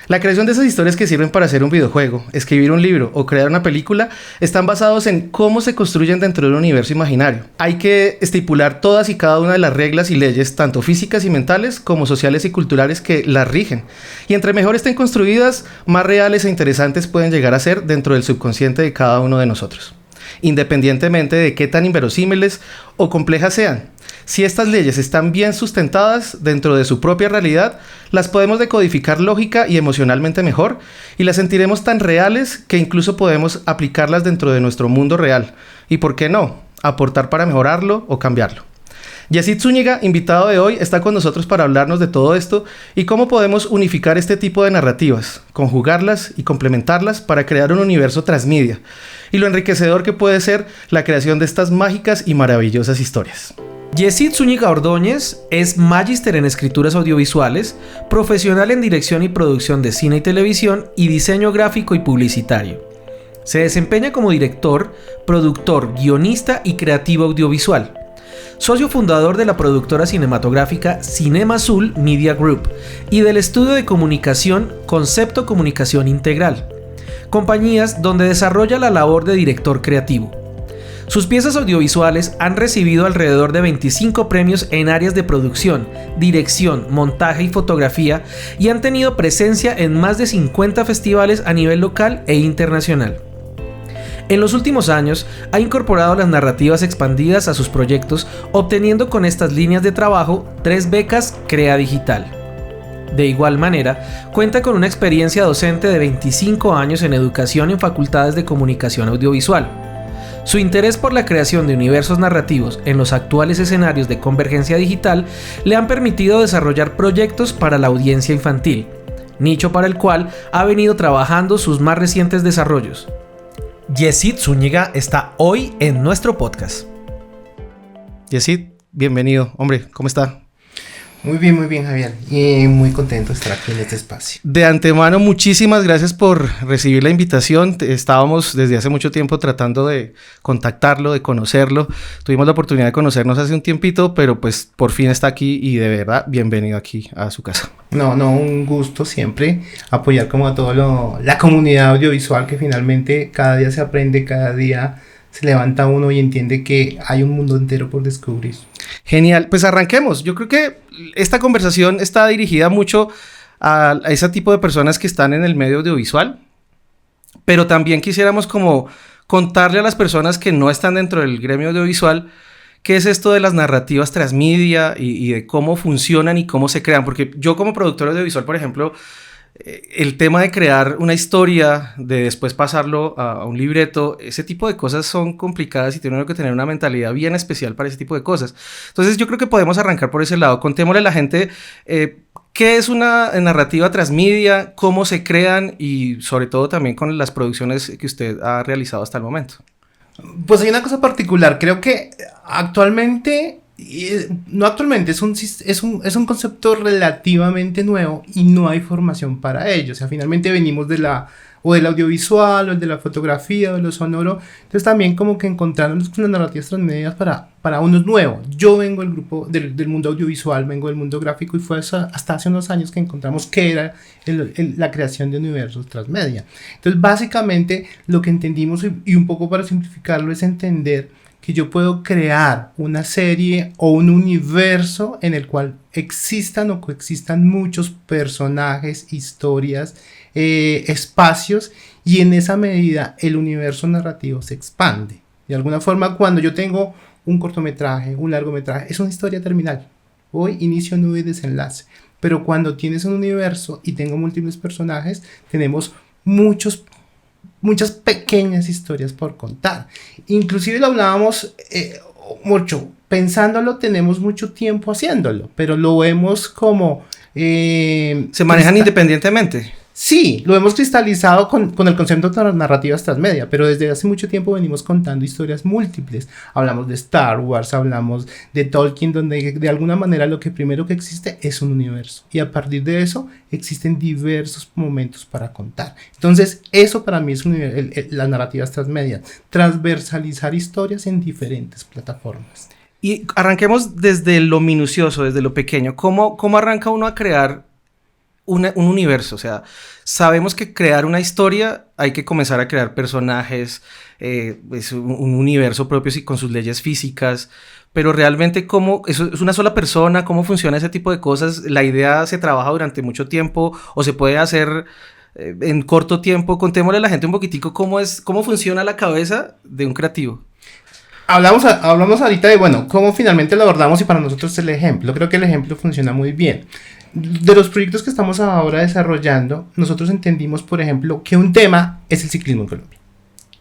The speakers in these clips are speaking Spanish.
La creación de esas historias que sirven para hacer un videojuego, escribir un libro o crear una película están basados en cómo se construyen dentro de un universo imaginario. Hay que estipular todas y cada una de las reglas y leyes, tanto físicas y mentales como sociales y culturales que las rigen. Y entre mejor estén construidas, más reales e interesantes pueden llegar a ser dentro del subconsciente de cada uno de nosotros, independientemente de qué tan inverosímiles o complejas sean. Si estas leyes están bien sustentadas dentro de su propia realidad, las podemos decodificar lógica y emocionalmente mejor y las sentiremos tan reales que incluso podemos aplicarlas dentro de nuestro mundo real y, ¿por qué no?, aportar para mejorarlo o cambiarlo. Yesid Zúñiga, invitado de hoy, está con nosotros para hablarnos de todo esto y cómo podemos unificar este tipo de narrativas, conjugarlas y complementarlas para crear un universo transmedia y lo enriquecedor que puede ser la creación de estas mágicas y maravillosas historias. Yesid Zúñiga Ordóñez es magíster en escrituras audiovisuales, profesional en dirección y producción de cine y televisión y diseño gráfico y publicitario. Se desempeña como director, productor, guionista y creativo audiovisual. Socio fundador de la productora cinematográfica Cinema Azul Media Group y del estudio de comunicación Concepto Comunicación Integral, compañías donde desarrolla la labor de director creativo. Sus piezas audiovisuales han recibido alrededor de 25 premios en áreas de producción, dirección, montaje y fotografía y han tenido presencia en más de 50 festivales a nivel local e internacional. En los últimos años ha incorporado las narrativas expandidas a sus proyectos, obteniendo con estas líneas de trabajo 3 becas Crea Digital. De igual manera, cuenta con una experiencia docente de 25 años en educación en facultades de comunicación audiovisual. Su interés por la creación de universos narrativos en los actuales escenarios de convergencia digital le han permitido desarrollar proyectos para la audiencia infantil, nicho para el cual ha venido trabajando sus más recientes desarrollos. Yesid Zúñiga está hoy en nuestro podcast. Yesid, bienvenido. Hombre, ¿cómo está? Muy bien, Javier. Y muy contento de estar aquí en este espacio. De antemano, muchísimas gracias por recibir la invitación. Estábamos desde hace mucho tiempo tratando de contactarlo, de conocerlo. Tuvimos la oportunidad de conocernos hace un tiempito, pero pues por fin está aquí y de verdad, bienvenido aquí a su casa. No, un gusto siempre apoyar como a toda la comunidad audiovisual que finalmente cada día se aprende, cada día se levanta uno y entiende que hay un mundo entero por descubrir. Genial, pues arranquemos. Yo creo que esta conversación está dirigida mucho a ese tipo de personas que están en el medio audiovisual, pero también quisiéramos como contarle a las personas que no están dentro del gremio audiovisual qué es esto de las narrativas transmedia y de cómo funcionan y cómo se crean, porque yo como productor audiovisual, por ejemplo, el tema de crear una historia, de después pasarlo a un libreto, ese tipo de cosas son complicadas y tiene uno que tener una mentalidad bien especial para ese tipo de cosas. Entonces yo creo que podemos arrancar por ese lado. Contémosle a la gente qué es una narrativa transmedia, cómo se crean y sobre todo también con las producciones que usted ha realizado hasta el momento. Pues hay una cosa particular, creo que actualmente... No actualmente, es un concepto relativamente nuevo y no hay formación para ello. O sea, finalmente venimos del audiovisual o de la fotografía o de lo sonoro. Entonces también como que encontrarnos con las narrativas transmedias para uno es nuevo. Yo vengo del grupo del mundo audiovisual, vengo del mundo gráfico y fue hasta hace unos años que encontramos qué era la creación de universos transmedia. Entonces básicamente lo que entendimos y un poco para simplificarlo es entender que yo puedo crear una serie o un universo en el cual existan o coexistan muchos personajes, historias, espacios, y en esa medida el universo narrativo se expande. De alguna forma, cuando yo tengo un cortometraje, un largometraje, es una historia terminal. Hoy inicio, nudo y desenlace. Pero cuando tienes un universo y tengo múltiples personajes, tenemos muchas pequeñas historias por contar. Inclusive lo hablábamos mucho, pensándolo, tenemos mucho tiempo haciéndolo, pero lo vemos como... ¿Se manejan independientemente? Sí, lo hemos cristalizado con el concepto de narrativas transmedia, pero desde hace mucho tiempo venimos contando historias múltiples. Hablamos de Star Wars, hablamos de Tolkien, donde de alguna manera lo que primero que existe es un universo. Y a partir de eso existen diversos momentos para contar. Entonces, eso para mí es las narrativas transmedia. Transversalizar historias en diferentes plataformas. Y arranquemos desde lo minucioso, desde lo pequeño. ¿Cómo arranca uno a crear un universo, o sea, sabemos que crear una historia hay que comenzar a crear personajes, es un universo propio con sus leyes físicas, pero realmente cómo, eso es una sola persona, cómo funciona ese tipo de cosas, la idea se trabaja durante mucho tiempo o se puede hacer en corto tiempo. Contémosle a la gente un poquitico cómo funciona la cabeza de un creativo. Hablamos ahorita de, bueno, cómo finalmente lo abordamos y para nosotros el ejemplo. Creo que el ejemplo funciona muy bien. De los proyectos que estamos ahora desarrollando, nosotros entendimos, por ejemplo, que un tema es el ciclismo en Colombia.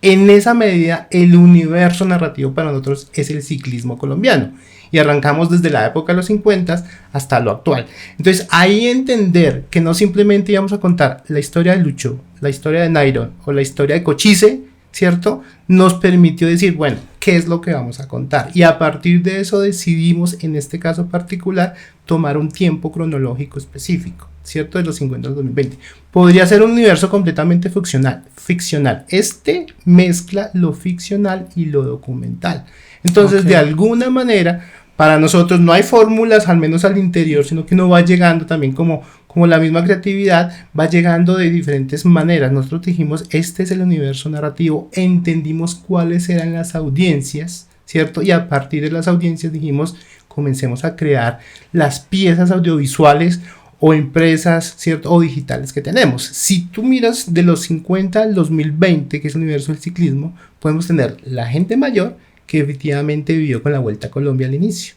En esa medida, el universo narrativo para nosotros es el ciclismo colombiano. Y arrancamos desde la época de los 50 hasta lo actual. Entonces, ahí entender que no simplemente íbamos a contar la historia de Lucho, la historia de Nairo o la historia de Cochise, ¿cierto? Nos permitió decir, bueno, ¿qué es lo que vamos a contar? Y a partir de eso decidimos, en este caso particular, tomar un tiempo cronológico específico, ¿cierto? De los 50 al 2020. Podría ser un universo completamente ficcional. Este mezcla lo ficcional y lo documental. Entonces, de alguna manera, para nosotros no hay fórmulas, al menos al interior, sino que uno va llegando también como la misma creatividad, va llegando de diferentes maneras. Nosotros dijimos, este es el universo narrativo, entendimos cuáles eran las audiencias, ¿cierto? Y a partir de las audiencias dijimos, comencemos a crear las piezas audiovisuales o empresas, ¿cierto? O digitales que tenemos. Si tú miras de los 50 al 2020, que es el universo del ciclismo, podemos tener la gente mayor que efectivamente vivió con la Vuelta a Colombia al inicio.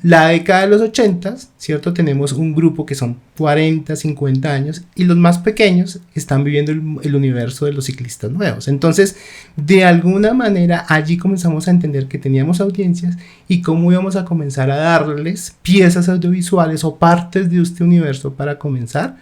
La década de los 80, ¿cierto? Tenemos un grupo que son 40, 50 años y los más pequeños están viviendo el universo de los ciclistas nuevos. Entonces, de alguna manera, allí comenzamos a entender que teníamos audiencias y cómo íbamos a comenzar a darles piezas audiovisuales o partes de este universo para comenzar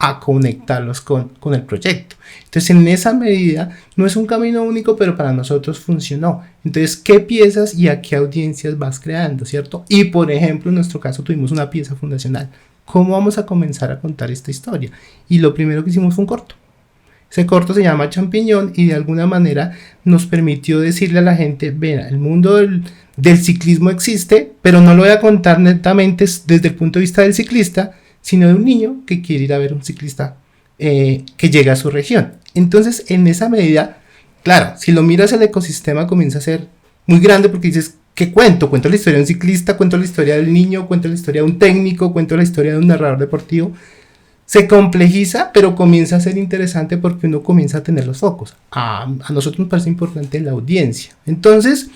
a conectarlos con el proyecto. Entonces, en esa medida, no es un camino único, pero para nosotros funcionó. Entonces, ¿qué piezas y a qué audiencias vas creando, cierto? Y, por ejemplo, en nuestro caso tuvimos una pieza fundacional. ¿Cómo vamos a comenzar a contar esta historia? Y lo primero que hicimos fue un corto. Ese corto se llama Champiñón y de alguna manera nos permitió decirle a la gente, ven, el mundo del ciclismo existe, pero no lo voy a contar netamente desde el punto de vista del ciclista, sino de un niño que quiere ir a ver un ciclista que llega a su región. Entonces, en esa medida, claro, si lo miras, el ecosistema comienza a ser muy grande porque dices, ¿qué cuento? Cuento la historia de un ciclista, cuento la historia del niño, cuento la historia de un técnico, cuento la historia de un narrador deportivo. Se complejiza, pero comienza a ser interesante porque uno comienza a tener los focos. A nosotros nos parece importante la audiencia. Entonces,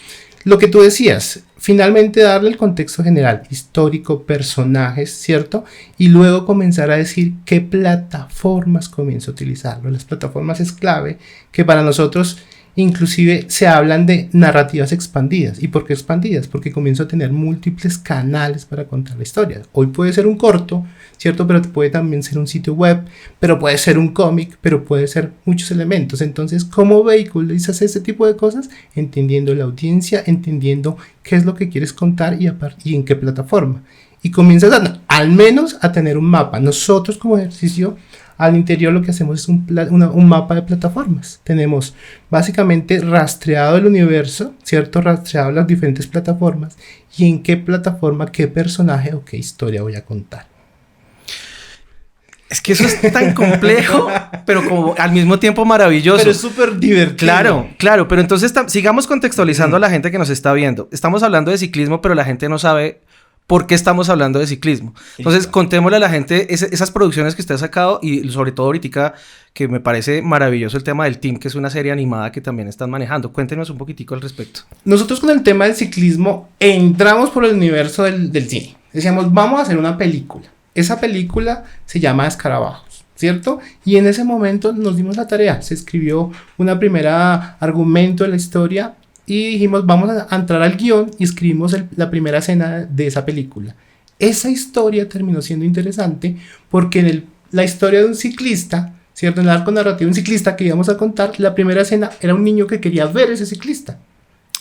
lo que tú decías, finalmente darle el contexto general, histórico, personajes, ¿cierto? Y luego comenzar a decir qué plataformas comienzo a utilizarlo. Las plataformas es clave, que para nosotros inclusive se hablan de narrativas expandidas. ¿Y por qué expandidas? Porque comienzo a tener múltiples canales para contar la historia. Hoy puede ser un corto, ¿cierto? Pero puede también ser un sitio web, pero puede ser un cómic, pero puede ser muchos elementos. Entonces, ¿cómo vehiculizas ese tipo de cosas? Entendiendo la audiencia, entendiendo qué es lo que quieres contar y en qué plataforma. Y comienzas al menos a tener un mapa. Nosotros como ejercicio al interior lo que hacemos es un mapa de plataformas. Tenemos básicamente rastreado el universo, ¿cierto? Rastreado las diferentes plataformas y en qué plataforma, qué personaje o qué historia voy a contar. Es que eso es tan complejo, pero como al mismo tiempo maravilloso. Pero es súper divertido. Claro, pero entonces sigamos contextualizando a la gente que nos está viendo. Estamos hablando de ciclismo, pero la gente no sabe por qué estamos hablando de ciclismo. Entonces, contémosle a la gente esas producciones que usted ha sacado y sobre todo ahorita que me parece maravilloso el tema del Team, que es una serie animada que también están manejando. Cuéntenos un poquitico al respecto. Nosotros con el tema del ciclismo entramos por el universo del cine. Decíamos, vamos a hacer una película. Esa película se llama Escarabajos, ¿cierto? Y en ese momento nos dimos la tarea. Se escribió una primera argumento de la historia y dijimos, vamos a entrar al guión y escribimos la primera escena de esa película. Esa historia terminó siendo interesante porque la historia de un ciclista, ¿cierto? En el arco narrativo de un ciclista que íbamos a contar, la primera escena era un niño que quería ver ese ciclista.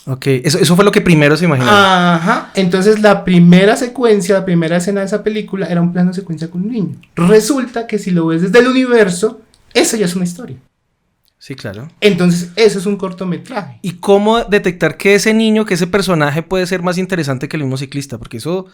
Ok, eso fue lo que primero se imaginó. Ajá, entonces la primera secuencia, la primera escena de esa película era un plano de secuencia con un niño. Resulta que si lo ves desde el universo, esa ya es una historia. Sí, claro. Entonces, eso es un cortometraje. ¿Y cómo detectar que ese niño, que ese personaje puede ser más interesante que el mismo ciclista? Porque eso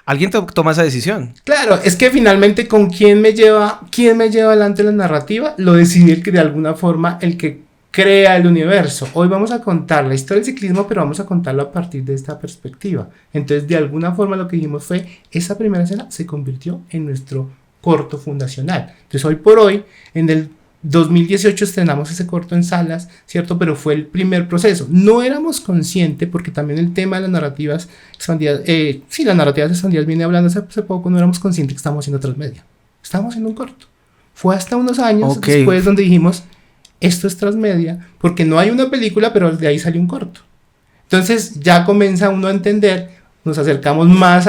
Alguien toma esa decisión. Claro, es que finalmente con quién me lleva adelante la narrativa, lo decide el que de alguna forma el que crea el universo. Hoy vamos a contar la historia del ciclismo, pero vamos a contarlo a partir de esta perspectiva. Entonces, de alguna forma lo que dijimos fue, esa primera escena se convirtió en nuestro corto fundacional. Entonces, hoy por hoy, en el 2018 estrenamos ese corto en salas, ¿cierto? Pero fue el primer proceso. No éramos conscientes, porque también el tema de las narrativas expandidas, las narrativas expandidas viene hablando hace poco, no éramos conscientes que estábamos haciendo transmedia. Estábamos haciendo un corto. Fue hasta unos años después donde dijimos, esto es transmedia, porque no hay una película, pero de ahí salió un corto. Entonces ya comienza uno a entender, nos acercamos más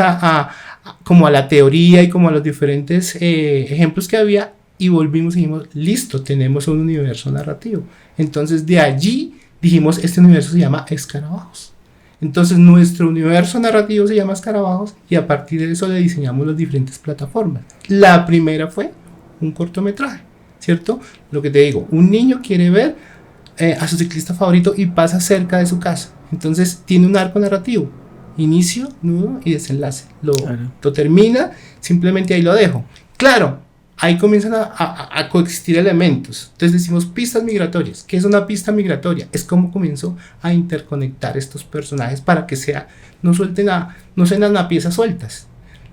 como a la teoría y como a los diferentes ejemplos que había, y volvimos y dijimos, listo, tenemos un universo narrativo. Entonces de allí dijimos, este universo se llama Escarabajos. Entonces nuestro universo narrativo se llama Escarabajos, y a partir de eso le diseñamos las diferentes plataformas. La primera fue un cortometraje, ¿cierto? Lo que te digo, un niño quiere ver a su ciclista favorito y pasa cerca de su casa. Entonces tiene un arco narrativo, inicio, nudo y desenlace. Lo termina, simplemente ahí lo dejo. Claro, ahí comienzan a coexistir elementos. Entonces decimos pistas migratorias. ¿Qué es una pista migratoria? Es como comienzo a interconectar estos personajes para que no sean a piezas sueltas.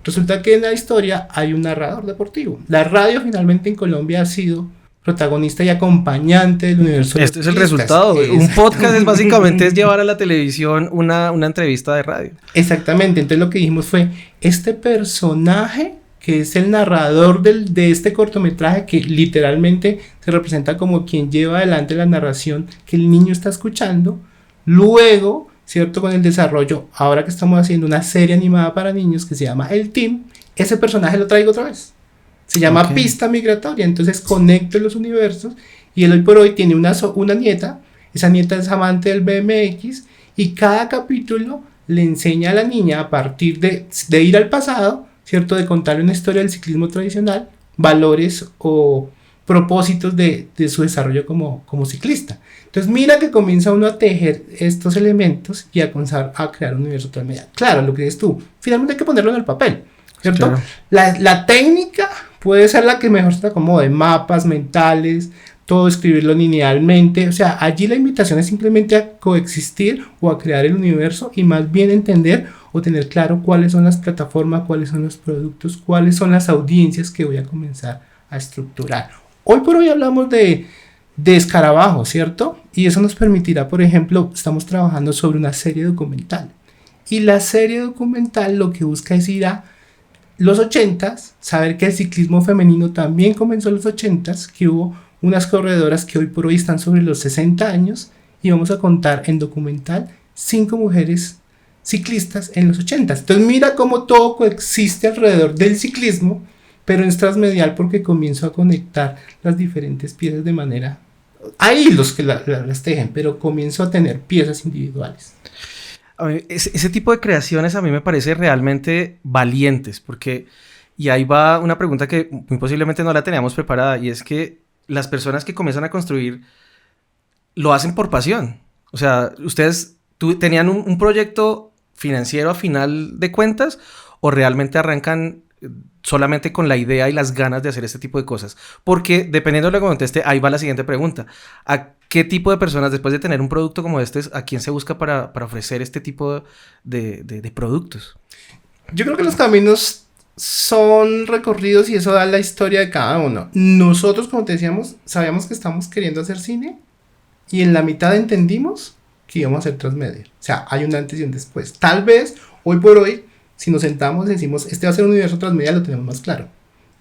Resulta que en la historia hay un narrador deportivo. La radio finalmente en Colombia ha sido protagonista y acompañante del universo. Este es el resultado. Un podcast es básicamente llevar a la televisión una entrevista de radio. Exactamente. Entonces lo que dijimos fue, este personaje que es el narrador de este cortometraje, que literalmente se representa como quien lleva adelante la narración que el niño está escuchando, luego, ¿cierto? Con el desarrollo, ahora que estamos haciendo una serie animada para niños que se llama El Team, ese personaje lo traigo otra vez. Se llama Pista Migratoria. Entonces conecto los universos, y él hoy por hoy tiene una nieta. Esa nieta es amante del BMX, y cada capítulo le enseña a la niña, a partir de ir al pasado, ¿cierto? De contarle una historia del ciclismo tradicional, valores o propósitos de su desarrollo como ciclista. Entonces mira que comienza uno a tejer estos elementos y a comenzar a crear un universo transmedia. Claro, lo que dices tú, finalmente hay que ponerlo en el papel, ¿cierto? Claro. La técnica puede ser la que mejor se te acomode, mapas mentales, todo escribirlo linealmente. O sea, allí la invitación es simplemente a coexistir o a crear el universo, y más bien entender o tener claro cuáles son las plataformas, cuáles son los productos, cuáles son las audiencias que voy a comenzar a estructurar. Hoy por hoy hablamos de Escarabajo, ¿cierto? Y eso nos permitirá, por ejemplo, estamos trabajando sobre una serie documental. Y la serie documental lo que busca es ir a los 80s, saber que el ciclismo femenino también comenzó en los 80s, que hubo unas corredoras que hoy por hoy están sobre los 60 años, y vamos a contar en documental 5 mujeres ciclistas en los 80s. Entonces mira cómo todo coexiste alrededor del ciclismo, pero es transmedial porque comienzo a conectar las diferentes piezas de manera... Hay hilos que las tejen, pero comienzo a tener piezas individuales. A mí, ese tipo de creaciones a mí me parece realmente valientes, porque, y ahí va una pregunta que muy posiblemente no la teníamos preparada, y es que las personas que comienzan a construir lo hacen por pasión. O sea, ustedes tenían un proyecto financiero a final de cuentas, o realmente arrancan solamente con la idea y las ganas de hacer este tipo de cosas. Porque dependiendo de lo que conteste, ahí va la siguiente pregunta: ¿a qué tipo de personas, después de tener un producto como este, a quién se busca para ofrecer este tipo de productos? Yo creo que los caminos son recorridos, y eso da la historia de cada uno. Nosotros, como te decíamos, sabíamos que estamos queriendo hacer cine, y en la mitad entendimos que íbamos a hacer transmedia. O sea, hay un antes y un después. Tal vez hoy por hoy, si nos sentamos y decimos, este va a ser un universo transmedia, lo tenemos más claro.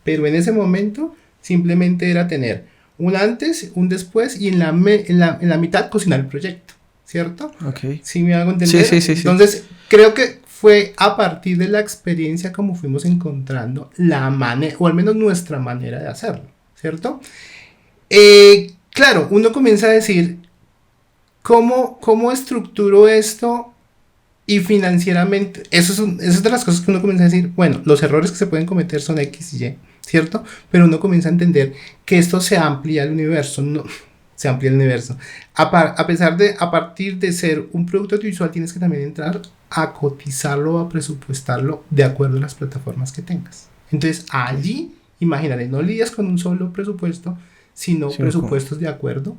Pero en ese momento simplemente era tener un antes, un después, y en la mitad cocinar el proyecto, ¿cierto? Okay. ¿Sí me hago entender? Sí. Entonces, creo que fue a partir de la experiencia como fuimos encontrando la manera, o al menos nuestra manera de hacerlo, ¿cierto? Claro, uno comienza a decir, ¿cómo estructuro esto? Y financieramente, eso es de las cosas que uno comienza a decir, bueno, los errores que se pueden cometer son X y Y, ¿cierto? Pero uno comienza a entender que esto se amplía al universo. No, se amplía el universo. A partir de ser un producto audiovisual, tienes que también entrar a cotizarlo, a presupuestarlo de acuerdo a las plataformas que tengas. Entonces, allí, imagínate, no lidias con un solo presupuesto, sino presupuestos de acuerdo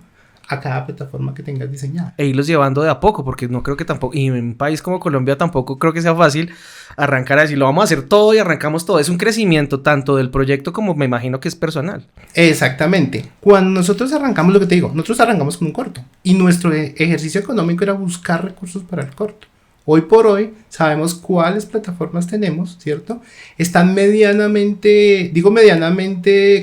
a cada plataforma que tengas diseñada. E irlos llevando de a poco, porque no creo que tampoco, y en un país como Colombia tampoco creo que sea fácil arrancar a decir, lo vamos a hacer todo y arrancamos todo. Es un crecimiento tanto del proyecto como me imagino que es personal. Exactamente. Cuando nosotros arrancamos, lo que te digo, nosotros arrancamos con un corto y nuestro ejercicio económico era buscar recursos para el corto. Hoy por hoy sabemos cuáles plataformas tenemos, ¿cierto? Están medianamente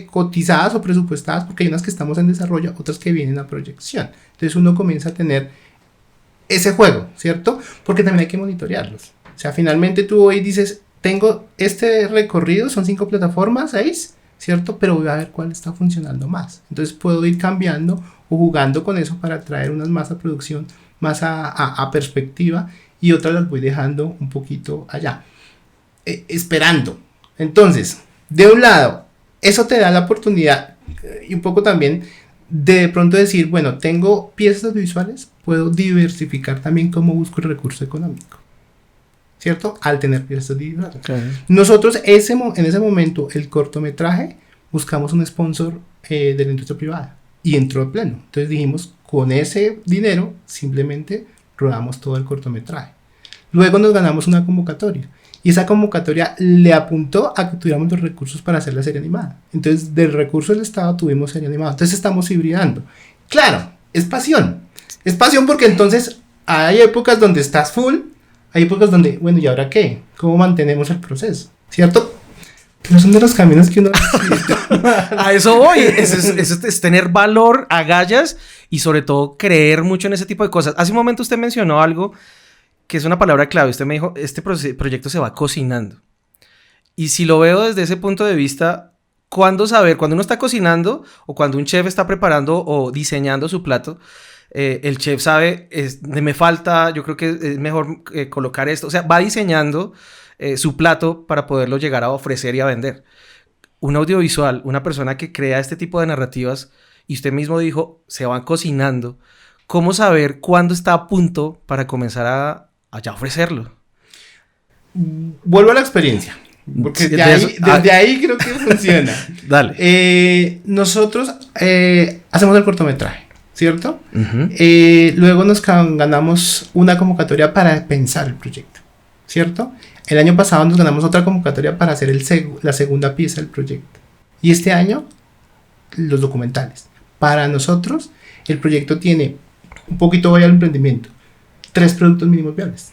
cotizadas o presupuestadas, porque hay unas que estamos en desarrollo, otras que vienen a proyección. Entonces uno comienza a tener ese juego, ¿cierto? Porque también hay que monitorearlos. O sea, finalmente tú hoy dices, tengo este recorrido, son 5 plataformas, 6, ¿cierto? Pero voy a ver cuál está funcionando más. Entonces puedo ir cambiando o jugando con eso para traer unas más a producción, más a perspectiva, y otras las voy dejando un poquito allá, esperando. Entonces, de un lado, eso te da la oportunidad y un poco también de pronto decir, bueno, tengo piezas audiovisuales, puedo diversificar también cómo busco el recurso económico, ¿cierto? Al tener piezas audiovisuales. Okay. Nosotros en ese momento, el cortometraje, buscamos un sponsor de la industria privada y entró de pleno. Entonces dijimos, con ese dinero simplemente rodamos todo el cortometraje. Luego nos ganamos una convocatoria y esa convocatoria le apuntó a que tuviéramos los recursos para hacer la serie animada. Entonces del recurso del Estado tuvimos serie animada. Entonces estamos hibridando. Claro, es pasión porque entonces hay épocas donde estás full, hay épocas donde, bueno, ¿y ahora qué? ¿Cómo mantenemos el proceso? ¿Cierto? Pero son de los caminos que uno... A eso voy. Es tener valor, agallas y sobre todo creer mucho en ese tipo de cosas. Hace un momento usted mencionó algo que es una palabra clave. Usted me dijo, este proyecto se va cocinando. Y si lo veo desde ese punto de vista, ¿cuándo saber? Cuando uno está cocinando o cuando un chef está preparando o diseñando su plato, el chef sabe, me falta, yo creo que es mejor colocar esto. O sea, va diseñando su plato para poderlo llegar a ofrecer y a vender. Un audiovisual, una persona que crea este tipo de narrativas, y usted mismo dijo, se van cocinando. ¿Cómo saber cuándo está a punto para comenzar a ya ofrecerlo? Vuelvo a la experiencia, porque desde ahí creo que funciona. Dale. Nosotros hacemos el cortometraje, ¿cierto? Uh-huh. Luego nos ganamos una convocatoria para pensar el proyecto, ¿cierto? El año pasado nos ganamos otra convocatoria para hacer la segunda pieza del proyecto. Y este año, los documentales. Para nosotros, el proyecto tiene, un poquito voy al emprendimiento, 3 productos mínimos viables.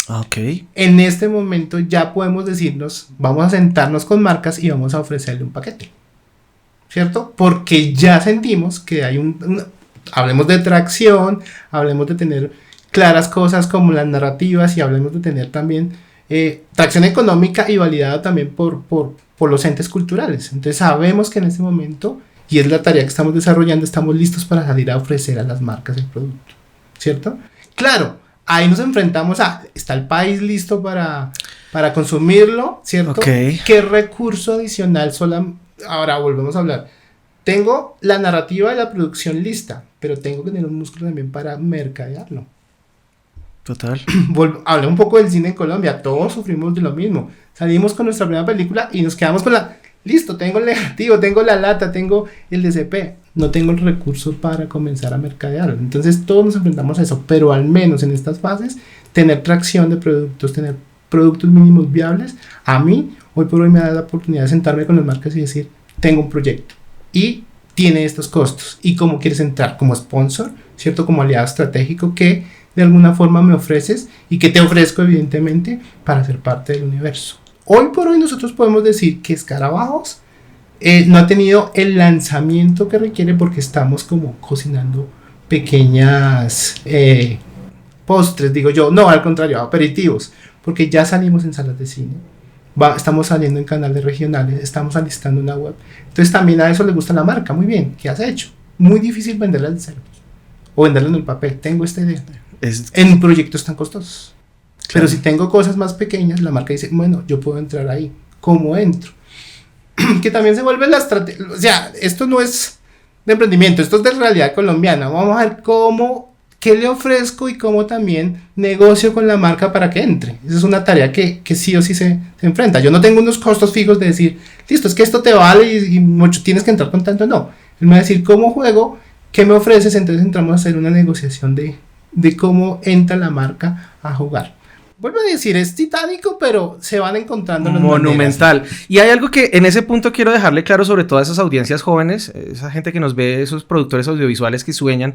Ok. En este momento ya podemos decirnos, vamos a sentarnos con marcas y vamos a ofrecerle un paquete, ¿cierto? Porque ya sentimos que hay hablemos de tracción, hablemos de tener claras cosas como las narrativas y hablemos de tener también tracción económica y validada también por los entes culturales. Entonces sabemos que en este momento, y es la tarea que estamos desarrollando, estamos listos para salir a ofrecer a las marcas el producto, ¿cierto? Claro, ahí nos enfrentamos ¿está el país listo para consumirlo? ¿Cierto? Okay. ¿Qué recurso adicional ahora volvemos a hablar? Tengo la narrativa de la producción lista, pero tengo que tener un músculo también para mercadearlo. Total. Hablé un poco del cine en Colombia, todos sufrimos de lo mismo. Salimos con nuestra primera película y nos quedamos con listo, tengo el negativo, tengo la lata, tengo el DCP, no tengo el recurso para comenzar a mercadearlo. Entonces todos nos enfrentamos a eso, pero al menos en estas fases, tener tracción de productos, tener productos mínimos viables, a mí, hoy por hoy me da la oportunidad de sentarme con las marcas y decir, tengo un proyecto y tiene estos costos, y cómo quieres entrar como sponsor, ¿cierto? Como aliado estratégico que de alguna forma me ofreces y que te ofrezco evidentemente para ser parte del universo. Hoy por hoy nosotros podemos decir que Escarabajos no ha tenido el lanzamiento que requiere porque estamos como cocinando pequeñas postres, digo yo, no, al contrario, aperitivos, porque ya salimos en salas de cine, estamos saliendo en canales regionales, estamos alistando una web. Entonces también a eso le gusta la marca, muy bien, ¿qué has hecho? Muy difícil venderla en cero o venderla en el papel, tengo esta idea. En proyectos tan costosos. Claro. Pero si tengo cosas más pequeñas, la marca dice, bueno, yo puedo entrar ahí. ¿Cómo entro? Que también se vuelve la estrategia. O sea, esto no es de emprendimiento, esto es de realidad colombiana. Vamos a ver qué le ofrezco y cómo también negocio con la marca para que entre. Esa es una tarea que sí o sí se enfrenta. Yo no tengo unos costos fijos de decir, listo, es que esto te vale y mucho tienes que entrar con tanto, no. Él me va a decir cómo juego, qué me ofreces, entonces entramos a hacer una negociación de cómo entra la marca a jugar. Vuelvo a decir, es titánico, pero se van encontrando las monumental. maneras. Y hay algo que en ese punto quiero dejarle claro sobre todas esas audiencias jóvenes, esa gente que nos ve, esos productores audiovisuales que sueñan.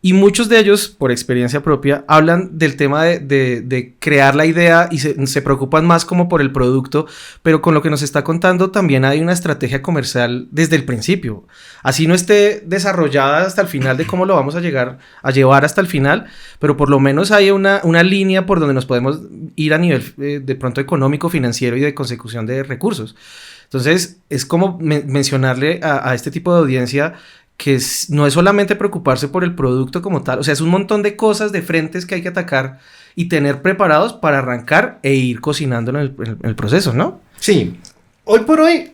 Y muchos de ellos, por experiencia propia, hablan del tema de crear la idea y se preocupan más como por el producto, pero con lo que nos está contando también hay una estrategia comercial desde el principio. Así no esté desarrollada hasta el final de cómo lo vamos a llevar hasta el final, pero por lo menos hay una línea por donde nos podemos ir a nivel de pronto económico, financiero y de consecución de recursos. Entonces, es como mencionarle a este tipo de audiencia que no es solamente preocuparse por el producto como tal, o sea, es un montón de cosas, de frentes que hay que atacar y tener preparados para arrancar e ir cocinando en el proceso, ¿no? Sí, hoy por hoy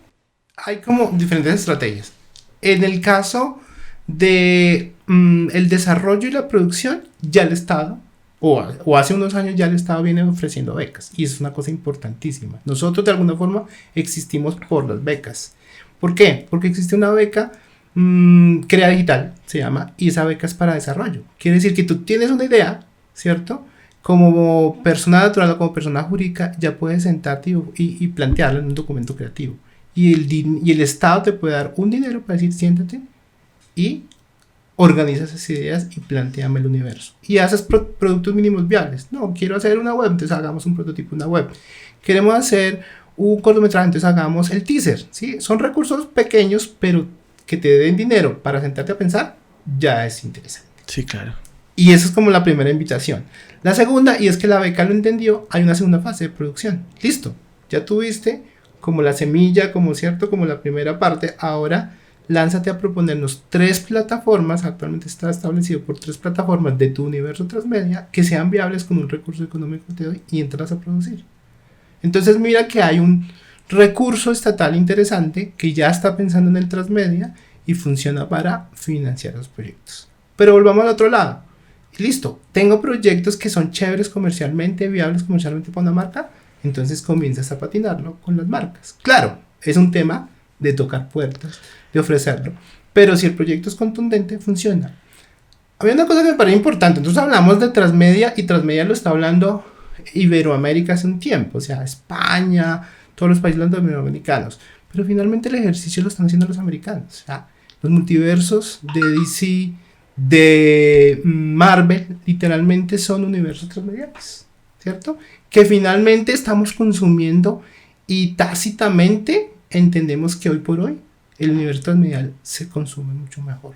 hay como diferentes estrategias. En el caso de el desarrollo y la producción, ya el Estado, o hace unos años ya el Estado viene ofreciendo becas, y es una cosa importantísima. Nosotros de alguna forma existimos por las becas. ¿Por qué? Porque existe una beca Crea Digital, se llama, y esa beca es para desarrollo. Quiere decir que tú tienes una idea, ¿cierto? Como persona natural o como persona jurídica, ya puedes sentarte y plantearla en un documento creativo. Y el Estado te puede dar un dinero para decir, siéntate y organiza esas ideas y plantéame el universo. Y haces productos mínimos viables. No, quiero hacer una web, entonces hagamos un prototipo de una web. Queremos hacer un cortometraje, entonces hagamos el teaser, ¿sí? Son recursos pequeños, pero que te den dinero para sentarte a pensar, ya es interesante. Sí, claro. Y esa es como la primera invitación. La segunda, y es que la beca lo entendió, hay una segunda fase de producción. Listo, ya tuviste como la semilla, como cierto, como la primera parte. Ahora lánzate a proponernos 3 plataformas, actualmente está establecido por 3 plataformas de tu universo transmedia, que sean viables con un recurso económico que te doy y entras a producir. Entonces mira que hay un recurso estatal interesante que ya está pensando en el transmedia y funciona para financiar los proyectos. Pero volvamos al otro lado. Listo, tengo proyectos que son chéveres comercialmente, viables comercialmente para una marca, entonces comienzas a patinarlo con las marcas. Claro, es un tema de tocar puertas, de ofrecerlo, pero si el proyecto es contundente, funciona. Había una cosa que me parece importante, entonces hablamos de transmedia y transmedia lo está hablando Iberoamérica hace un tiempo, o sea, España, todos los países latinoamericanos, pero finalmente el ejercicio lo están haciendo los americanos. O sea, los multiversos de DC, de Marvel, literalmente son universos transmediales, ¿cierto? Que finalmente estamos consumiendo y tácitamente entendemos que hoy por hoy el universo transmedial se consume mucho mejor,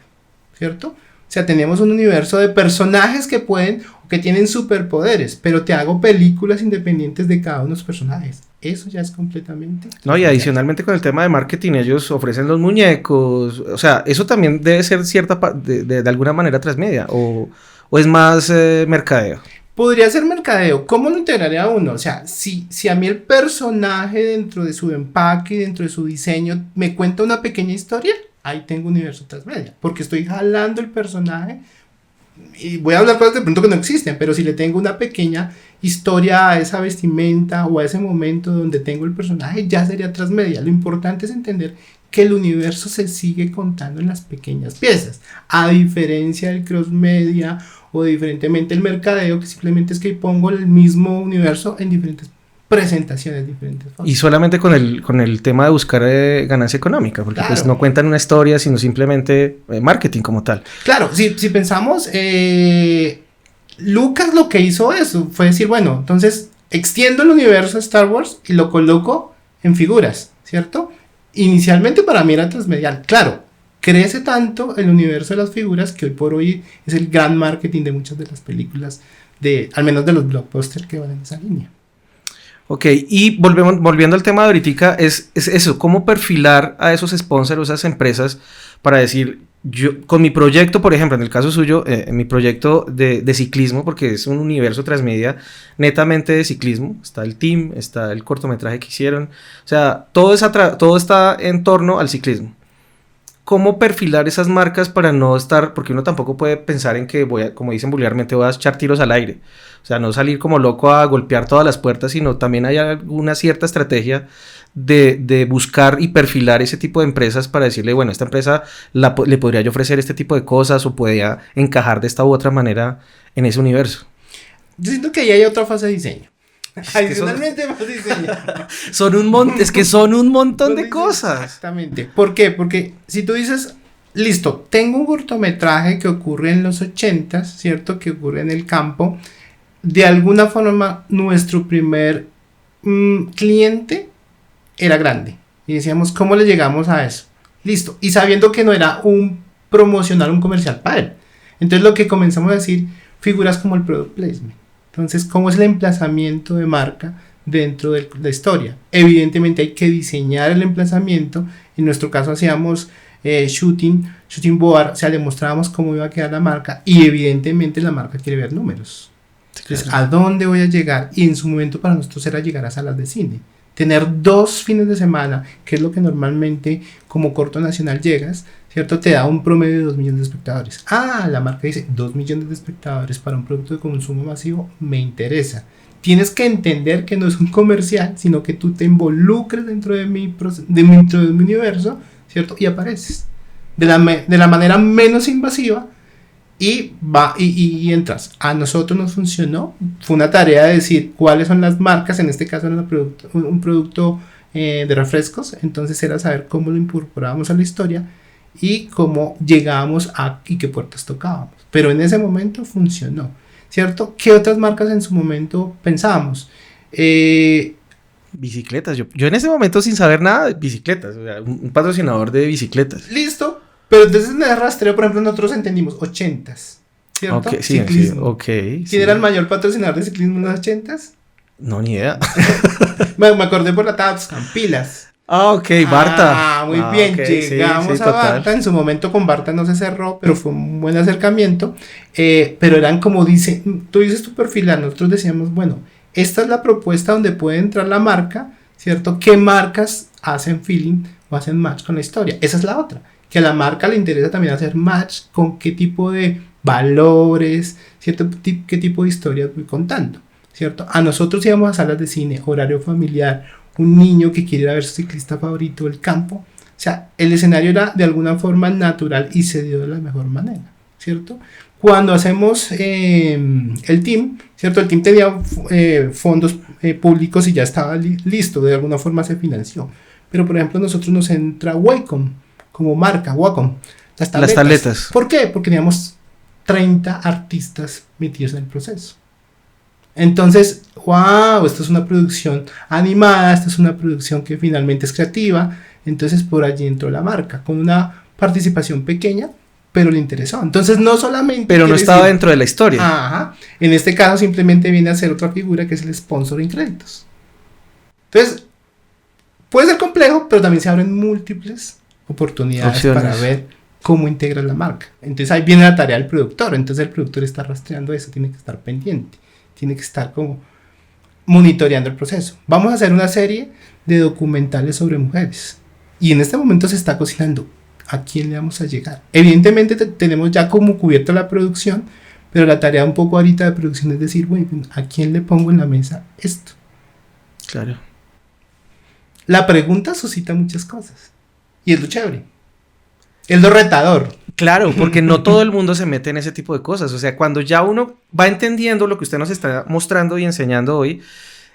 ¿cierto? O sea, tenemos un universo de personajes que pueden o que tienen superpoderes, pero te hago películas independientes de cada uno de los personajes. Eso ya es completamente... No, y adicionalmente con el tema de marketing, ellos ofrecen los muñecos, o sea, eso también debe ser cierta de alguna manera transmedia, o es más mercadeo. Podría ser mercadeo. ¿Cómo lo integraría uno? O sea, si a mí el personaje dentro de su empaque, dentro de su diseño, me cuenta una pequeña historia, ahí tengo universo transmedia, porque estoy jalando el personaje y voy a hablar cosas de pronto que no existen, pero si le tengo una pequeña historia a esa vestimenta o a ese momento donde tengo el personaje, ya sería transmedia. Lo importante es entender que el universo se sigue contando en las pequeñas piezas, a diferencia del crossmedia o diferentemente el mercadeo, que simplemente es que pongo el mismo universo en diferentes presentaciones, diferentes formas. Y solamente con el tema de buscar ganancia económica, porque claro, pues no cuentan una historia, sino simplemente marketing como tal. Claro, si pensamos, Lucas lo que hizo eso fue decir, bueno, entonces extiendo el universo de Star Wars y lo coloco en figuras, ¿cierto? Inicialmente para mí era transmedial, claro, crece tanto el universo de las figuras que hoy por hoy es el gran marketing de muchas de las películas, al menos de los blockbusters que van en esa línea. Ok, y volviendo al tema de ahorita, es eso, cómo perfilar a esos sponsors, a esas empresas, para decir, yo con mi proyecto, por ejemplo, en el caso suyo, mi proyecto de ciclismo, porque es un universo transmedia netamente de ciclismo, está el team, está el cortometraje que hicieron, o sea, todo está en torno al ciclismo. cómo perfilar esas marcas para no estar, porque uno tampoco puede pensar en que como dicen vulgarmente, voy a echar tiros al aire. O sea, no salir como loco a golpear todas las puertas, sino también hay alguna cierta estrategia de buscar y perfilar ese tipo de empresas para decirle, bueno, esta empresa le podría yo ofrecer este tipo de cosas o podría encajar de esta u otra manera en ese universo. Yo siento que ahí hay otra fase de diseño. Adicionalmente más diseño. Es que son un montón de cosas. Exactamente. ¿Por qué? Porque si tú dices, listo, tengo un cortometraje que ocurre en los 80s, ¿cierto? Que ocurre en el campo. De alguna forma, nuestro primer cliente era grande. Y decíamos, ¿cómo le llegamos a eso? Listo. Y sabiendo que no era un promocional, un comercial para él. Entonces lo que comenzamos a decir, figuras como el product placement. Entonces, ¿cómo es el emplazamiento de marca dentro de la historia? Evidentemente hay que diseñar el emplazamiento. En nuestro caso hacíamos shooting board, o sea, le mostrábamos cómo iba a quedar la marca y evidentemente la marca quiere ver números. Entonces, ¿a dónde voy a llegar? Y en su momento para nosotros era llegar a salas de cine. Tener 2 fines de semana, que es lo que normalmente como corto nacional llegas, ¿cierto? Te da un promedio de 2 millones de espectadores. La marca dice 2 millones de espectadores para un producto de consumo masivo, me interesa. Tienes que entender que no es un comercial, sino que tú te involucres dentro de mi universo, ¿cierto? Y apareces de la manera menos invasiva y entras. A nosotros nos funcionó. Fue una tarea de decir cuáles son las marcas. En este caso era un producto de refrescos. Entonces era saber cómo lo incorporábamos a la historia y cómo llegábamos y qué puertas tocábamos. Pero en ese momento funcionó, ¿cierto? ¿Qué otras marcas en su momento pensábamos? Bicicletas. Yo en ese momento sin saber nada de bicicletas. O sea, un patrocinador de bicicletas. Listo. Pero entonces en el rastreo, por ejemplo, nosotros entendimos 80s, ¿cierto? Okay, sí, ciclismo. ¿Quién era el mayor patrocinador de ciclismo en los 80s? No, ni idea. Me acordé por la Tabscan, pilas. Barta. Muy bien, okay, llegamos sí, a Barta. En su momento con Barta no se cerró, pero fue un buen acercamiento. Pero eran como tú dices tu perfil, nosotros decíamos, bueno, esta es la propuesta donde puede entrar la marca, ¿cierto? ¿Qué marcas hacen feeling o hacen match con la historia? Esa es la otra. Que a la marca le interesa también hacer match con qué tipo de valores, ¿cierto? Qué tipo de historias voy contando, ¿cierto? A nosotros íbamos a salas de cine, horario familiar, un niño que quiere ir a ver su ciclista favorito del campo. O sea, el escenario era de alguna forma natural y se dio de la mejor manera, ¿cierto? Cuando hacemos el team, ¿cierto? El team tenía fondos públicos y ya estaba listo, de alguna forma se financió. Pero, por ejemplo, nosotros nos entra Wacom como marca, Wacom, las tabletas. ¿Por qué? Porque teníamos 30 artistas metidos en el proceso. Entonces, wow, esto es una producción animada, esta es una producción que finalmente es creativa. Entonces, por allí entró la marca, con una participación pequeña, pero le interesó. Entonces, no solamente... Pero no estaba dentro de la historia. Ajá. En este caso, simplemente viene a ser otra figura que es el sponsor en créditos. Entonces, puede ser complejo, pero también se abren múltiples oportunidades opciones para ver cómo integra la marca. Entonces ahí viene la tarea del productor. Entonces el productor está rastreando eso, tiene que estar pendiente, tiene que estar como monitoreando el proceso. Vamos a hacer una serie de documentales sobre mujeres y en este momento se está cocinando a quién le vamos a llegar. Evidentemente tenemos ya como cubierta la producción, pero la tarea un poco ahorita de producción es decir, bueno, ¿a quién le pongo en la mesa esto? Claro. La pregunta suscita muchas cosas. Y es lo chévere. Es lo retador. Claro, porque no todo el mundo se mete en ese tipo de cosas. O sea, cuando ya uno va entendiendo lo que usted nos está mostrando y enseñando hoy,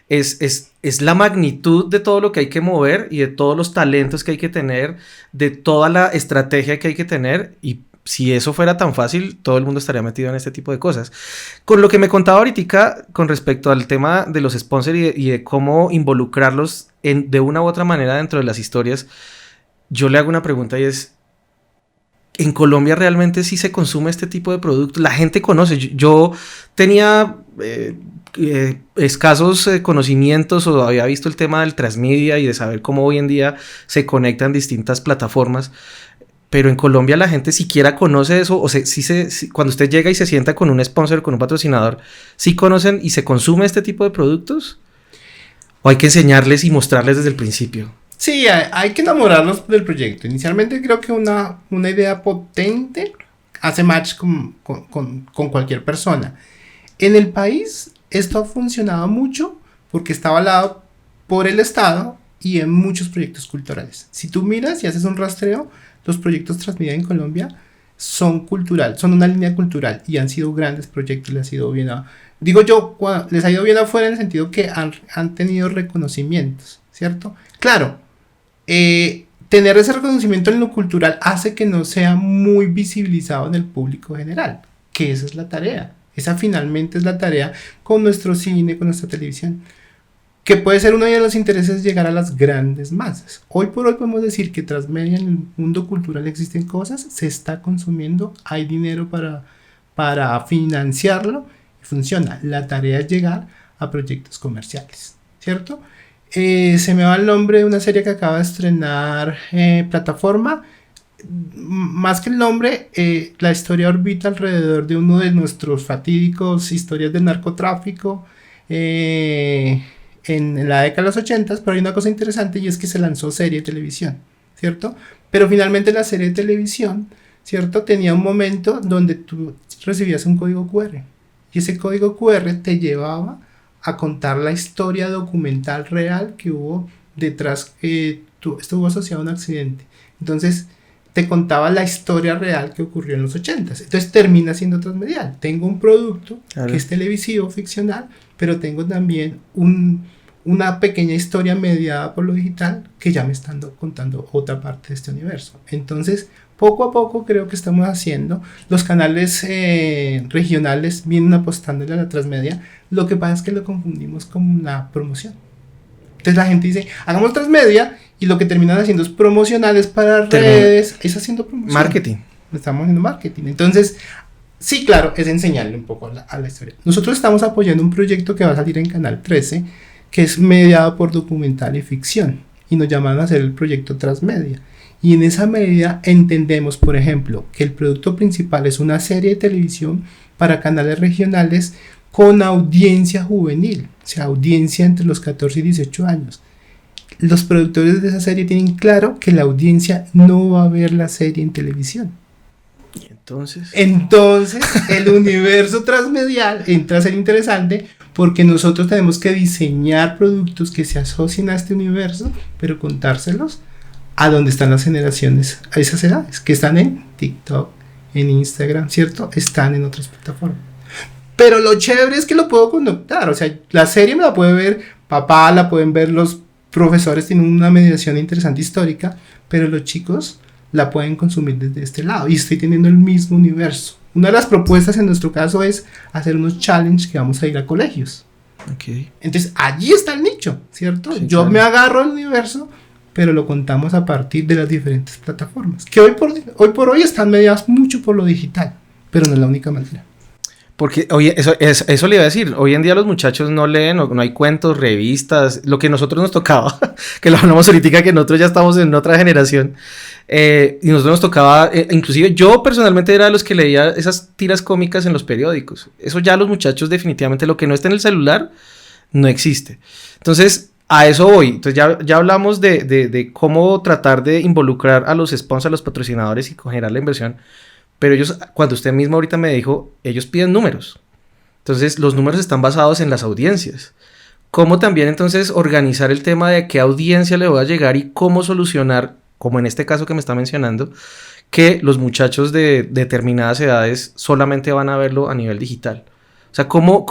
es la magnitud de todo lo que hay que mover y de todos los talentos que hay que tener, de toda la estrategia que hay que tener. Y si eso fuera tan fácil, todo el mundo estaría metido en este tipo de cosas. Con lo que me contaba ahorita con respecto al tema de los sponsors y de cómo involucrarlos de una u otra manera dentro de las historias, yo le hago una pregunta y es, ¿en Colombia realmente sí se consume este tipo de productos? La gente conoce. Yo tenía escasos conocimientos o había visto el tema del transmedia y de saber cómo hoy en día se conectan distintas plataformas, pero en Colombia la gente siquiera conoce eso. O sea, cuando usted llega y se sienta con un sponsor, con un patrocinador, ¿sí conocen y se consume este tipo de productos? ¿O hay que enseñarles y mostrarles desde el principio? Sí, hay que enamorarlos del proyecto. Inicialmente creo que una idea potente hace match con cualquier persona. En el país esto ha funcionado mucho porque está avalado por el Estado y en muchos proyectos culturales. Si tú miras y haces un rastreo, los proyectos transmedia en Colombia son cultural, son una línea cultural y han sido grandes proyectos, les ha ido bien les ha ido bien afuera en el sentido que han tenido reconocimientos, ¿cierto? Claro, tener ese reconocimiento en lo cultural hace que no sea muy visibilizado en el público general, que esa es la tarea, esa finalmente es la tarea con nuestro cine, con nuestra televisión, que puede ser uno de los intereses llegar a las grandes masas. Hoy por hoy podemos decir que tras media en el mundo cultural existen cosas, se está consumiendo, hay dinero para financiarlo y funciona. La tarea es llegar a proyectos comerciales, ¿cierto? Se me va el nombre de una serie que acaba de estrenar plataforma. Más que el nombre, la historia orbita alrededor de uno de nuestros fatídicos historias del narcotráfico en la década de los 80, pero hay una cosa interesante y es que se lanzó serie de televisión, ¿cierto? Pero finalmente la serie de televisión, ¿cierto? Tenía un momento donde tú recibías un código QR y ese código QR te llevaba a contar la historia documental real que hubo detrás, estuvo asociado a un accidente. Entonces te contaba la historia real que ocurrió en los 80. Entonces termina siendo transmedial. Tengo un producto que es televisivo, ficcional, pero tengo también una pequeña historia mediada por lo digital que ya me están contando otra parte de este universo. Entonces, poco a poco creo que estamos haciendo. Los canales regionales vienen apostándole a la transmedia. Lo que pasa es que lo confundimos con la promoción. Entonces la gente dice, hagamos transmedia, y lo que terminan haciendo es promocionales para redes, es haciendo promoción. Marketing. Estamos haciendo marketing. Entonces, sí, claro, es enseñarle un poco a la historia. Nosotros estamos apoyando un proyecto que va a salir en Canal 13, que es mediado por documental y ficción, y nos llaman a hacer el proyecto Transmedia. Y en esa medida entendemos, por ejemplo, que el producto principal es una serie de televisión para canales regionales con audiencia juvenil, o sea, audiencia entre los 14 y 18 años. Los productores de esa serie tienen claro que la audiencia no va a ver la serie en televisión. ¿Y entonces? Entonces, el universo transmedial entra a ser interesante porque nosotros tenemos que diseñar productos que se asocien a este universo, pero contárselos a donde están las generaciones, a esas edades, que están en TikTok, en Instagram, ¿cierto? Están en otras plataformas. Pero lo chévere es que lo puedo conectar, o sea, la serie me la puede ver papá, la pueden ver los profesores, tienen una mediación interesante histórica, pero los chicos la pueden consumir desde este lado y estoy teniendo el mismo universo. Una de las propuestas en nuestro caso es hacer unos challenges que vamos a ir a colegios. Okay. Entonces allí está el nicho, ¿cierto? Sí, yo claro. me agarro al universo, pero lo contamos a partir de las diferentes plataformas, que hoy por hoy están mediadas mucho por lo digital, pero no es la única manera. Porque, oye, eso le iba a decir. Hoy en día los muchachos no leen, no hay cuentos, revistas, lo que nosotros nos tocaba, que lo hablamos ahorita, que nosotros ya estamos en otra generación, y nosotros nos tocaba, inclusive yo personalmente era de los que leía esas tiras cómicas en los periódicos. Eso ya los muchachos definitivamente, lo que no está en el celular, no existe. Entonces, a eso voy. Entonces ya hablamos de cómo tratar de involucrar a los sponsors, a los patrocinadores y generar la inversión. Pero ellos, cuando usted mismo ahorita me dijo, ellos piden números. Entonces, los números están basados en las audiencias. ¿Cómo también entonces organizar el tema de qué audiencia le va a llegar y cómo solucionar, como en este caso que me está mencionando, que los muchachos de determinadas edades solamente van a verlo a nivel digital? O sea, ¿cómo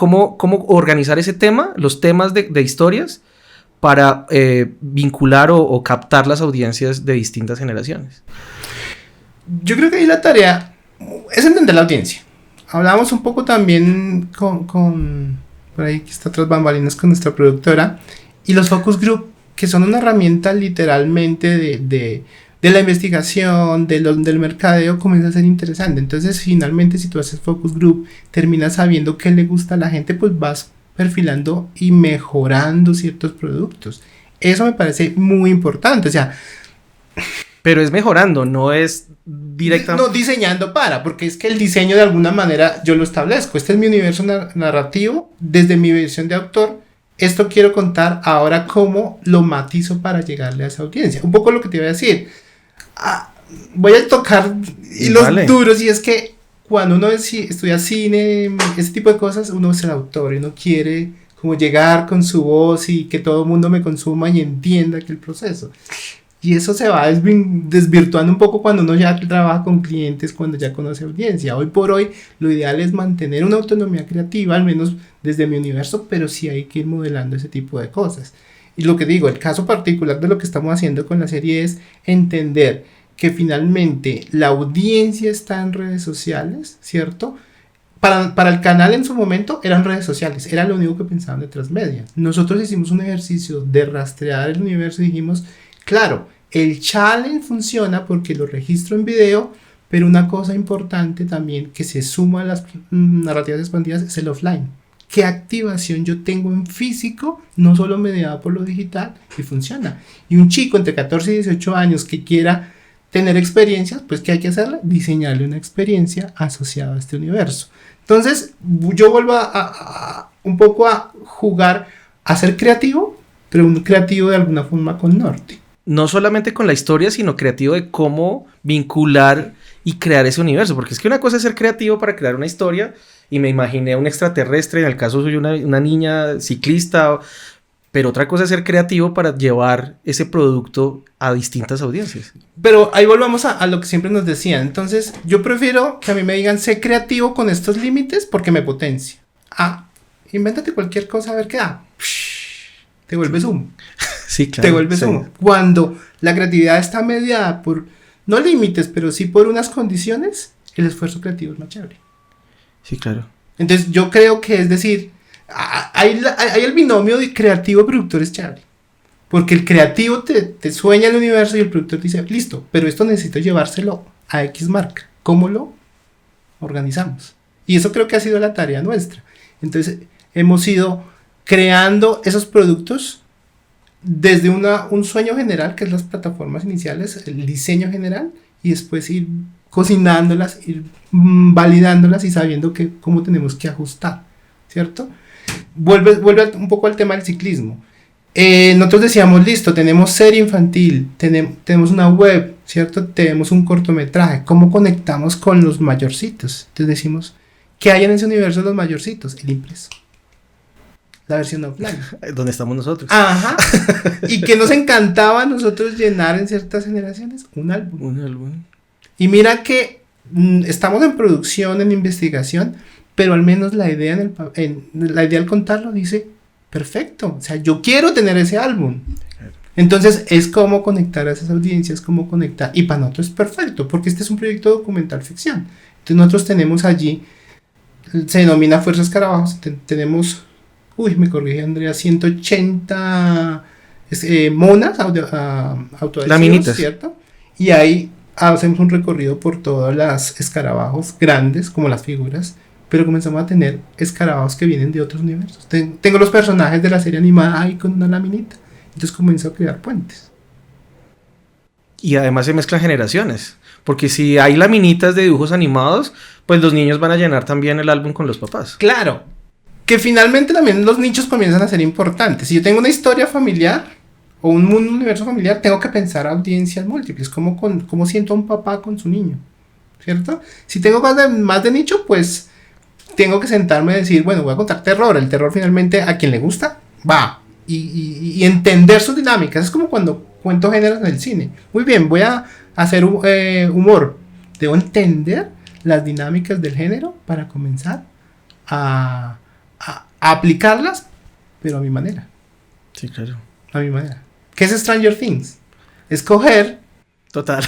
organizar ese tema, los temas de historias, para vincular o captar las audiencias de distintas generaciones? Yo creo que ahí la tarea es entender la audiencia. Hablamos un poco también con por ahí que está tras bambalinas con nuestra productora, y los focus group, que son una herramienta literalmente de la investigación, del mercadeo, comienza a ser interesante. Entonces finalmente, si tú haces focus group, terminas sabiendo qué le gusta a la gente, pues vas perfilando y mejorando ciertos productos. Eso me parece muy importante, o sea, pero es mejorando, no es directamente. No diseñando porque es que el diseño de alguna manera yo lo establezco. Este es mi universo narrativo, desde mi visión de autor, esto quiero contar, ahora cómo lo matizo para llegarle a esa audiencia. Un poco lo que te iba a decir. Voy a tocar hilos duros, y es que cuando uno estudia cine, ese tipo de cosas, uno es el autor y uno quiere como llegar con su voz y que todo el mundo me consuma y entienda que el proceso. Y eso se va desvirtuando un poco cuando uno ya trabaja con clientes, cuando ya conoce audiencia. Hoy por hoy lo ideal es mantener una autonomía creativa, al menos desde mi universo, pero sí hay que ir modelando ese tipo de cosas. Y lo que digo, el caso particular de lo que estamos haciendo con la serie es entender que finalmente la audiencia está en redes sociales, ¿cierto? Para el canal en su momento eran redes sociales, era lo único que pensaban de Transmedia. Nosotros hicimos un ejercicio de rastrear el universo y dijimos, claro, el challenge funciona porque lo registro en video, pero una cosa importante también que se suma a las narrativas expandidas es el offline. ¿Qué activación yo tengo en físico, no solo mediada por lo digital, y funciona? Y un chico entre 14 y 18 años que quiera tener experiencias, pues ¿qué hay que hacerle? Diseñarle una experiencia asociada a este universo. Entonces, yo vuelvo un poco a jugar, a ser creativo, pero un creativo de alguna forma con norte. No solamente con la historia, sino creativo de cómo vincular y crear ese universo. Porque es que una cosa es ser creativo para crear una historia, y me imaginé un extraterrestre, en el caso soy una niña ciclista, pero otra cosa es ser creativo para llevar ese producto a distintas audiencias. Pero ahí volvamos a lo que siempre nos decían. Entonces, yo prefiero que a mí me digan, sé creativo con estos límites porque me potencia. Invéntate cualquier cosa a ver qué da. Te vuelves humo. Sí, claro. Te vuelves humo. Cuando la creatividad está mediada por, no límites, pero sí por unas condiciones, el esfuerzo creativo es más chévere. Sí, claro. Entonces, yo creo que, es decir, hay el binomio de creativo-productor es chévere. Porque el creativo te sueña el universo y el productor dice, listo, pero esto necesito llevárselo a X marca. ¿Cómo lo organizamos? Y eso creo que ha sido la tarea nuestra. Entonces, hemos ido creando esos productos desde un sueño general, que es las plataformas iniciales, el diseño general, y después ir cocinándolas, ir validándolas y sabiendo cómo tenemos que ajustar, ¿cierto? Vuelve un poco al tema del ciclismo. Nosotros decíamos, listo, tenemos serie infantil, tenemos una web, ¿cierto? Tenemos un cortometraje. ¿Cómo conectamos con los mayorcitos? Entonces decimos, ¿qué hay en ese universo de los mayorcitos? El impreso. La versión offline. Donde estamos nosotros. Ajá. Y que nos encantaba a nosotros llenar en ciertas generaciones un álbum. Un álbum. Y mira que estamos en producción, en investigación, pero al menos la idea al contarlo dice, perfecto, o sea, yo quiero tener ese álbum. Entonces es como conectar a esas audiencias, cómo conectar, y para nosotros es perfecto, porque este es un proyecto documental ficción. Entonces nosotros tenemos allí, se denomina Fuerza Escarabajos, tenemos, me corrige Andrea, 180 monas autoadhesivos, laminitas, ¿cierto? Y ahí hacemos un recorrido por todas las escarabajos grandes, como las figuras, pero comenzamos a tener escarabajos que vienen de otros universos. Tengo los personajes de la serie animada ahí con una laminita. Entonces comienzo a crear puentes. Y además se mezclan generaciones. Porque si hay laminitas de dibujos animados, pues los niños van a llenar también el álbum con los papás. Claro. Que finalmente también los nichos comienzan a ser importantes. Si yo tengo una historia familiar o un universo familiar, tengo que pensar audiencias múltiples. ¿Cómo siento a un papá con su niño? ¿Cierto? Si tengo cosas más de nicho, pues tengo que sentarme y decir, bueno, voy a contar terror. El terror finalmente a quien le gusta, va. Y entender sus dinámicas. Es como cuando cuento géneros en el cine. Muy bien, voy a hacer humor. Debo entender las dinámicas del género para comenzar a aplicarlas, pero a mi manera. Sí, claro. A mi manera. ¿Qué es Stranger Things? Escoger total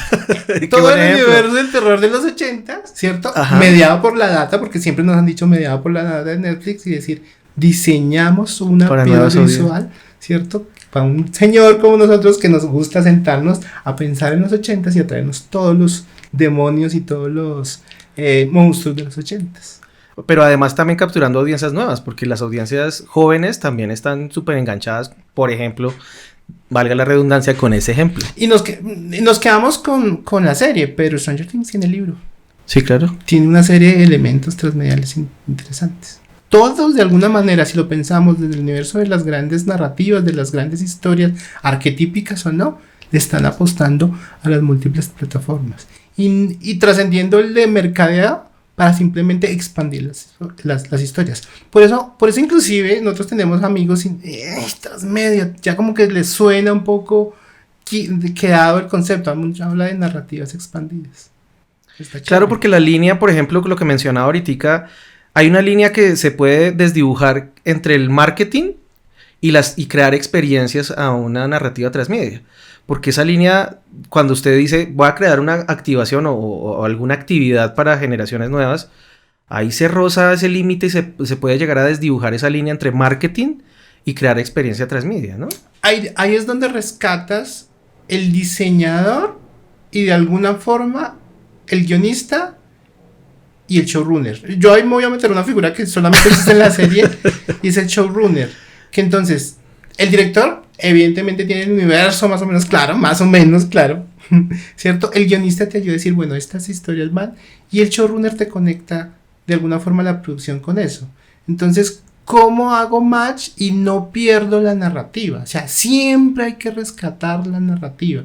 todo el universo del terror de los 80, ¿cierto? Ajá. Mediado por la data, porque siempre nos han dicho mediado por la data de Netflix, y decir, diseñamos una pieza visual, ¿cierto? Para un señor como nosotros que nos gusta sentarnos a pensar en los 80 y a traernos todos los demonios y todos los monstruos de los 80. Pero además también capturando audiencias nuevas, porque las audiencias jóvenes también están súper enganchadas, por ejemplo, valga la redundancia con ese ejemplo. Y nos quedamos con la serie, pero Stranger Things tiene el libro. Sí, claro. Tiene una serie de elementos transmediales interesantes. todos de alguna manera, si lo pensamos desde el universo de las grandes narrativas, de las grandes historias, arquetípicas o no, le están apostando a las múltiples plataformas y trascendiendo el de mercadeo para simplemente expandir las historias. Por eso inclusive nosotros tenemos amigos transmedia, ya como que les suena un poco quedado el concepto, habla de narrativas expandidas. Claro, porque la línea, por ejemplo, lo que mencionaba ahorita, hay una línea que se puede desdibujar entre el marketing y crear experiencias a una narrativa transmedia. Porque esa línea, cuando usted dice, voy a crear una activación o alguna actividad para generaciones nuevas, ahí se roza ese límite y se puede llegar a desdibujar esa línea entre marketing y crear experiencia transmedia, ¿no? Ahí es donde rescatas el diseñador y de alguna forma el guionista y el showrunner. Yo ahí me voy a meter una figura que solamente existe en la serie y es el showrunner. Que entonces, el director evidentemente tiene el universo más o menos claro, ¿cierto? El guionista te ayuda a decir, bueno, estas historias van, y el showrunner te conecta de alguna forma la producción con eso. Entonces, ¿cómo hago match y no pierdo la narrativa? O sea, siempre hay que rescatar la narrativa.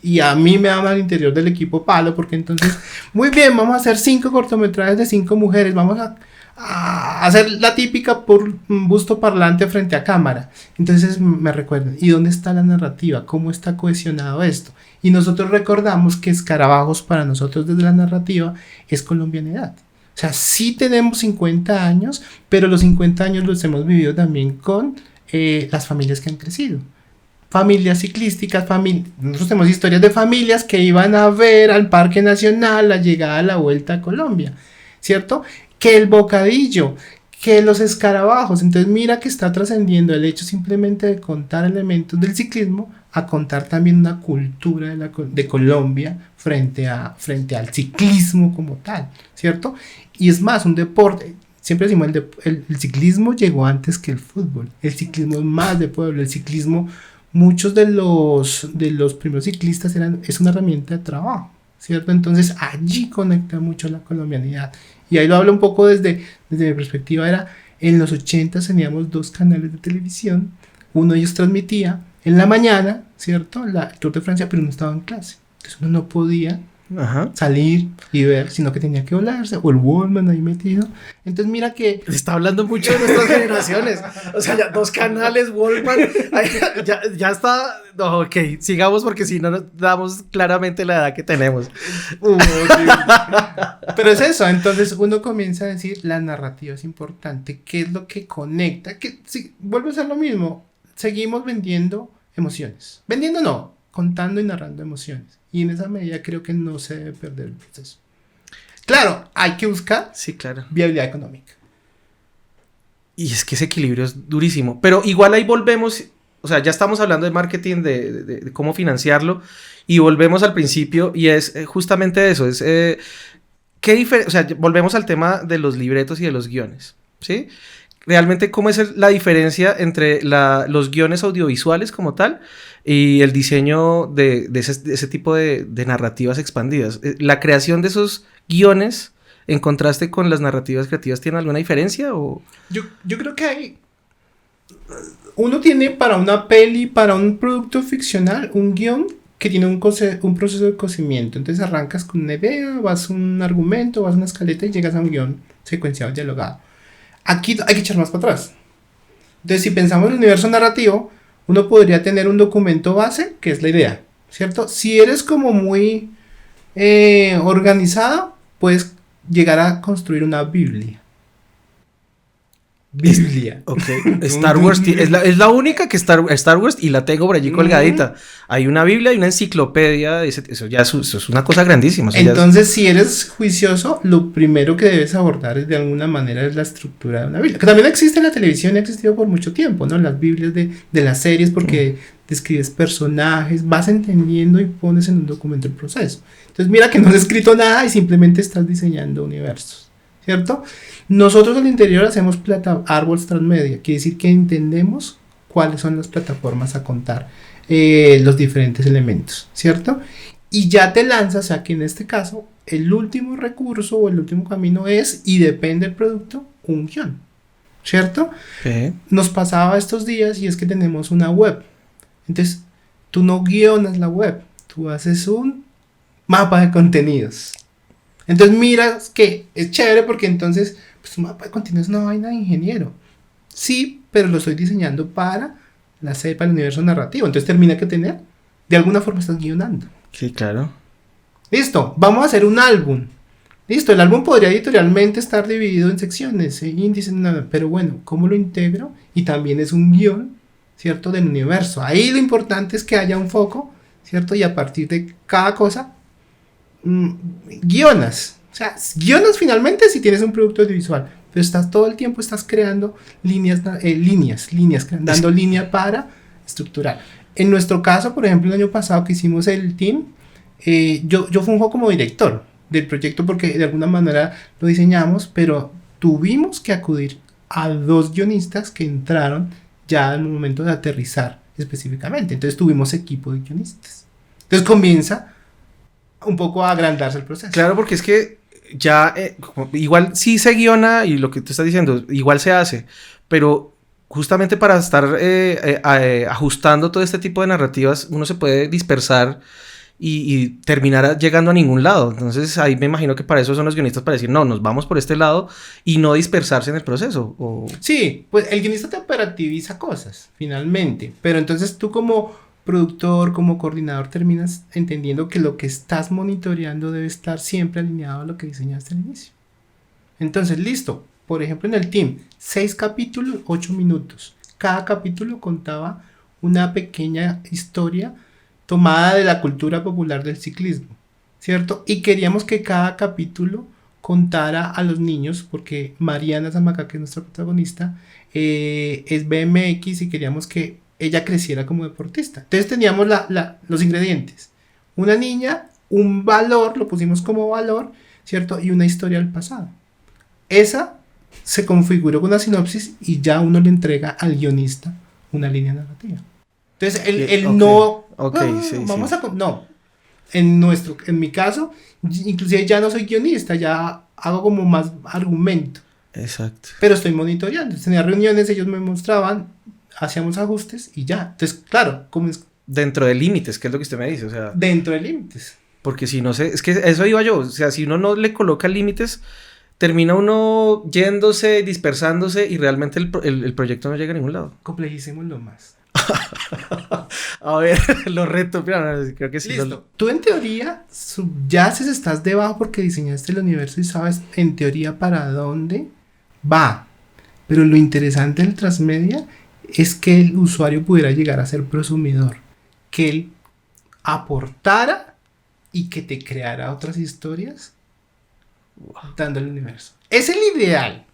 Y a mí me da al interior del equipo palo, porque entonces, muy bien, vamos a hacer 5 cortometrajes de 5 mujeres, vamos a hacer la típica por busto parlante frente a cámara. Entonces me recuerdan, ¿y dónde está la narrativa? ¿Cómo está cohesionado esto? Y nosotros recordamos que Escarabajos para nosotros desde la narrativa es colombianidad. O sea, sí tenemos 50 años, pero los 50 años los hemos vivido también con las familias que han crecido. Familias ciclísticas, nosotros tenemos historias de familias que iban a ver al Parque Nacional la llegada a la Vuelta a Colombia, ¿cierto? Que el bocadillo, que los escarabajos. Entonces mira que está trascendiendo el hecho simplemente de contar elementos del ciclismo a contar también una cultura de Colombia frente al ciclismo como tal, ¿cierto? Y es más, un deporte, siempre decimos el ciclismo llegó antes que el fútbol, el ciclismo es más de pueblo, el ciclismo, muchos de los primeros ciclistas es una herramienta de trabajo, ¿cierto? Entonces allí conecta mucho la colombianidad. Y ahí lo hablo un poco desde mi perspectiva, en los 80 teníamos 2 canales de televisión, uno de ellos transmitía en la mañana, ¿cierto? El Tour de Francia, pero no estaba en clase. Entonces uno no podía salir y ver, sino que tenía que volarse, o el Walkman ahí metido. Entonces mira que... Está hablando mucho de nuestras generaciones. O sea, ya 2 canales, Walkman, ya está... No, ok, sigamos porque si no nos damos claramente la edad que tenemos. Pero es eso, entonces uno comienza a decir, la narrativa es importante, ¿qué es lo que conecta? Que si vuelve a ser lo mismo, seguimos vendiendo emociones. Vendiendo no, contando y narrando emociones. Y en esa medida creo que no se debe perder el proceso. Claro, hay que buscar viabilidad económica. Y es que ese equilibrio es durísimo. Pero igual ahí volvemos, o sea, ya estamos hablando de marketing, de cómo financiarlo, y volvemos al principio, y es justamente eso, es... o sea, volvemos al tema de los libretos y de los guiones, ¿sí? Realmente, ¿cómo es la diferencia entre los guiones audiovisuales como tal y el diseño de ese tipo de narrativas expandidas? ¿La creación de esos guiones en contraste con las narrativas creativas tiene alguna diferencia? ¿O? Yo creo que uno tiene para una peli, para un producto ficcional, un guión que tiene un proceso de cocimiento. Entonces arrancas con una idea, vas a un argumento, vas a una escaleta y llegas a un guión secuenciado, dialogado. Aquí hay que echar más para atrás. Entonces, si pensamos en el universo narrativo, uno podría tener un documento base, que es la idea, ¿cierto? Si eres como muy organizado, puedes llegar a construir una Biblia. Ok. Star Wars es la única que Star Wars, y la tengo por allí colgadita. Hay una Biblia y una enciclopedia. Eso es una cosa grandísima. Entonces, si eres juicioso, lo primero que debes abordar es de alguna manera es la estructura de una Biblia. Que también existe en la televisión y ha existido por mucho tiempo, ¿no? Las Biblias de las series, porque describes personajes, vas entendiendo y pones en un documento el proceso. Entonces, mira que no has escrito nada y simplemente estás diseñando universos, ¿cierto? Nosotros al interior hacemos árboles transmedia, quiere decir que entendemos cuáles son las plataformas a contar los diferentes elementos, ¿cierto? Y ya te lanzas, o sea que en este caso el último recurso o el último camino es, y depende del producto, un guión. ¿cierto? Sí. Nos pasaba estos días y es que tenemos una web. Entonces, tú no guionas la web, tú haces un mapa de contenidos. Entonces, miras que es chévere porque entonces, pues un mapa de contenidos es una vaina de ingeniero. Sí, pero lo estoy diseñando para la serie, para el universo narrativo. Entonces, termina que tener, de alguna forma estás guionando. Sí, claro. Listo, vamos a hacer un álbum. Listo, el álbum podría editorialmente estar dividido en secciones, índices, nada, pero bueno, ¿cómo lo integro? Y también es un guión, ¿cierto? Del universo. Ahí lo importante es que haya un foco, ¿cierto? Y a partir de cada cosa, guionas. O sea, guionas finalmente si tienes un producto audiovisual, pero estás todo el tiempo estás creando líneas, dando línea para estructurar. En nuestro caso, por ejemplo, el año pasado que hicimos el team, yo funjo como director del proyecto porque de alguna manera lo diseñamos, pero tuvimos que acudir a 2 guionistas que entraron ya al momento de aterrizar específicamente. Entonces tuvimos equipo de guionistas. Entonces comienza un poco a agrandarse el proceso. Claro, porque es que ya igual sí se guiona y lo que tú estás diciendo, igual se hace, pero justamente para estar ajustando todo este tipo de narrativas, uno se puede dispersar y terminar llegando a ningún lado. Entonces ahí me imagino que para eso son los guionistas, para decir, no, nos vamos por este lado y no dispersarse en el proceso. Sí, pues el guionista te operativiza cosas, finalmente, pero entonces tú como productor, como coordinador, terminas entendiendo que lo que estás monitoreando debe estar siempre alineado a lo que diseñaste al inicio. Entonces, listo, por ejemplo en el team, 6 capítulos, 8 minutos. Cada capítulo contaba una pequeña historia tomada de la cultura popular del ciclismo, ¿cierto? Y queríamos que cada capítulo contara a los niños, porque Mariana Zamacá, que es nuestra protagonista, es BMX y queríamos que ella creciera como deportista. Entonces teníamos los ingredientes. Una niña, un valor, lo pusimos como valor, ¿cierto? Y una historia del pasado. Esa se configuró con una sinopsis y ya uno le entrega al guionista una línea narrativa. Entonces, en mi caso, inclusive ya no soy guionista, ya hago como más argumento. Exacto. Pero estoy monitoreando. Tenía reuniones, ellos me mostraban, hacíamos ajustes y ya. Entonces, claro, como es... Dentro de límites, que es lo que usted me dice, o sea... Dentro de límites. Porque si no sé, es que eso iba yo, o sea, si uno no le coloca límites, termina uno yéndose, dispersándose y realmente el proyecto no llega a ningún lado. Complejicémoslo más. A ver, lo reto, mira, creo que sí. Listo. Tú en teoría subyaces, estás debajo porque diseñaste el universo y sabes en teoría para dónde va. Pero lo interesante del transmedia es que el usuario pudiera llegar a ser prosumidor. Que él aportara y que te creara otras historias dando el universo. Es el ideal.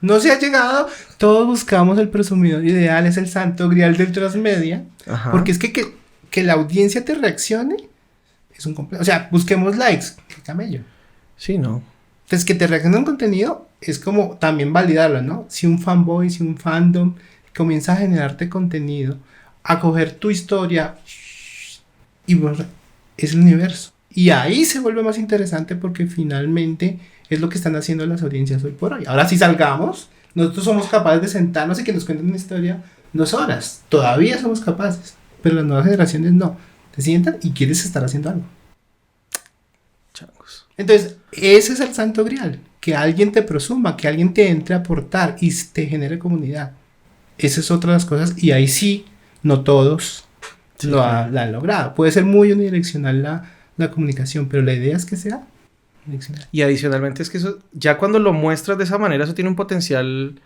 No se ha llegado, todos buscamos el prosumidor ideal, es el santo grial del transmedia. Ajá. Porque es que la audiencia te reaccione es un complejo. O sea, busquemos likes, qué camello. Sí, no. Entonces, que te reaccione un contenido es como también validarlo, ¿no? Si un fanboy, si un fandom comienza a generarte contenido, a coger tu historia y bueno, es el universo. Y ahí se vuelve más interesante porque finalmente es lo que están haciendo las audiencias hoy por hoy. Ahora sí salgamos, nosotros somos capaces de sentarnos y que nos cuenten una historia 2 horas. Todavía somos capaces, pero las nuevas generaciones no. Te sientan y quieres estar haciendo algo. Changos. Entonces, ese es el santo grial. Que alguien te prosuma, que alguien te entre a aportar y te genere comunidad. Esa es otra de las cosas y ahí sí, no todos la han logrado. Puede ser muy unidireccional la comunicación, pero la idea es que sea direccional. Y adicionalmente es que eso, ya cuando lo muestras de esa manera, eso tiene un potencial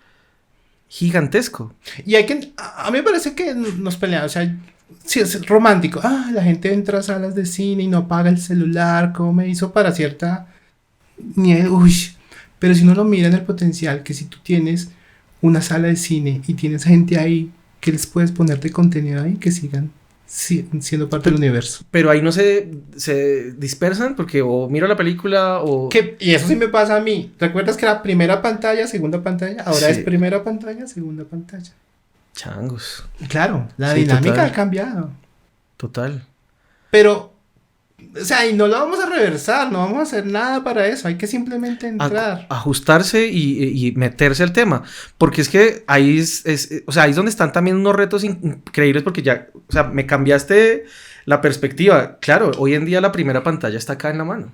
gigantesco. Y a mí me parece que nos pelean, o sea, sí, es romántico. La gente entra a salas de cine y no apaga el celular, como me hizo para cierta nivel. Pero si uno lo mira en el potencial, que si tú tienes una sala de cine y tienes gente ahí, que les puedes ponerte contenido ahí, que sigan siendo parte del universo. Pero ahí no se dispersan porque o miro la película o... Y eso sí me pasa a mí. ¿Recuerdas que era primera pantalla, segunda pantalla? Ahora sí. Es primera pantalla, segunda pantalla. Changos. Claro, la dinámica ha cambiado. Total. Pero O sea, y no lo vamos a reversar, no vamos a hacer nada para eso, hay que simplemente entrar. Ajustarse y meterse al tema, porque es que ahí o sea, ahí es donde están también unos retos increíbles, porque ya, o sea, me cambiaste la perspectiva. Claro, hoy en día la primera pantalla está acá en la mano.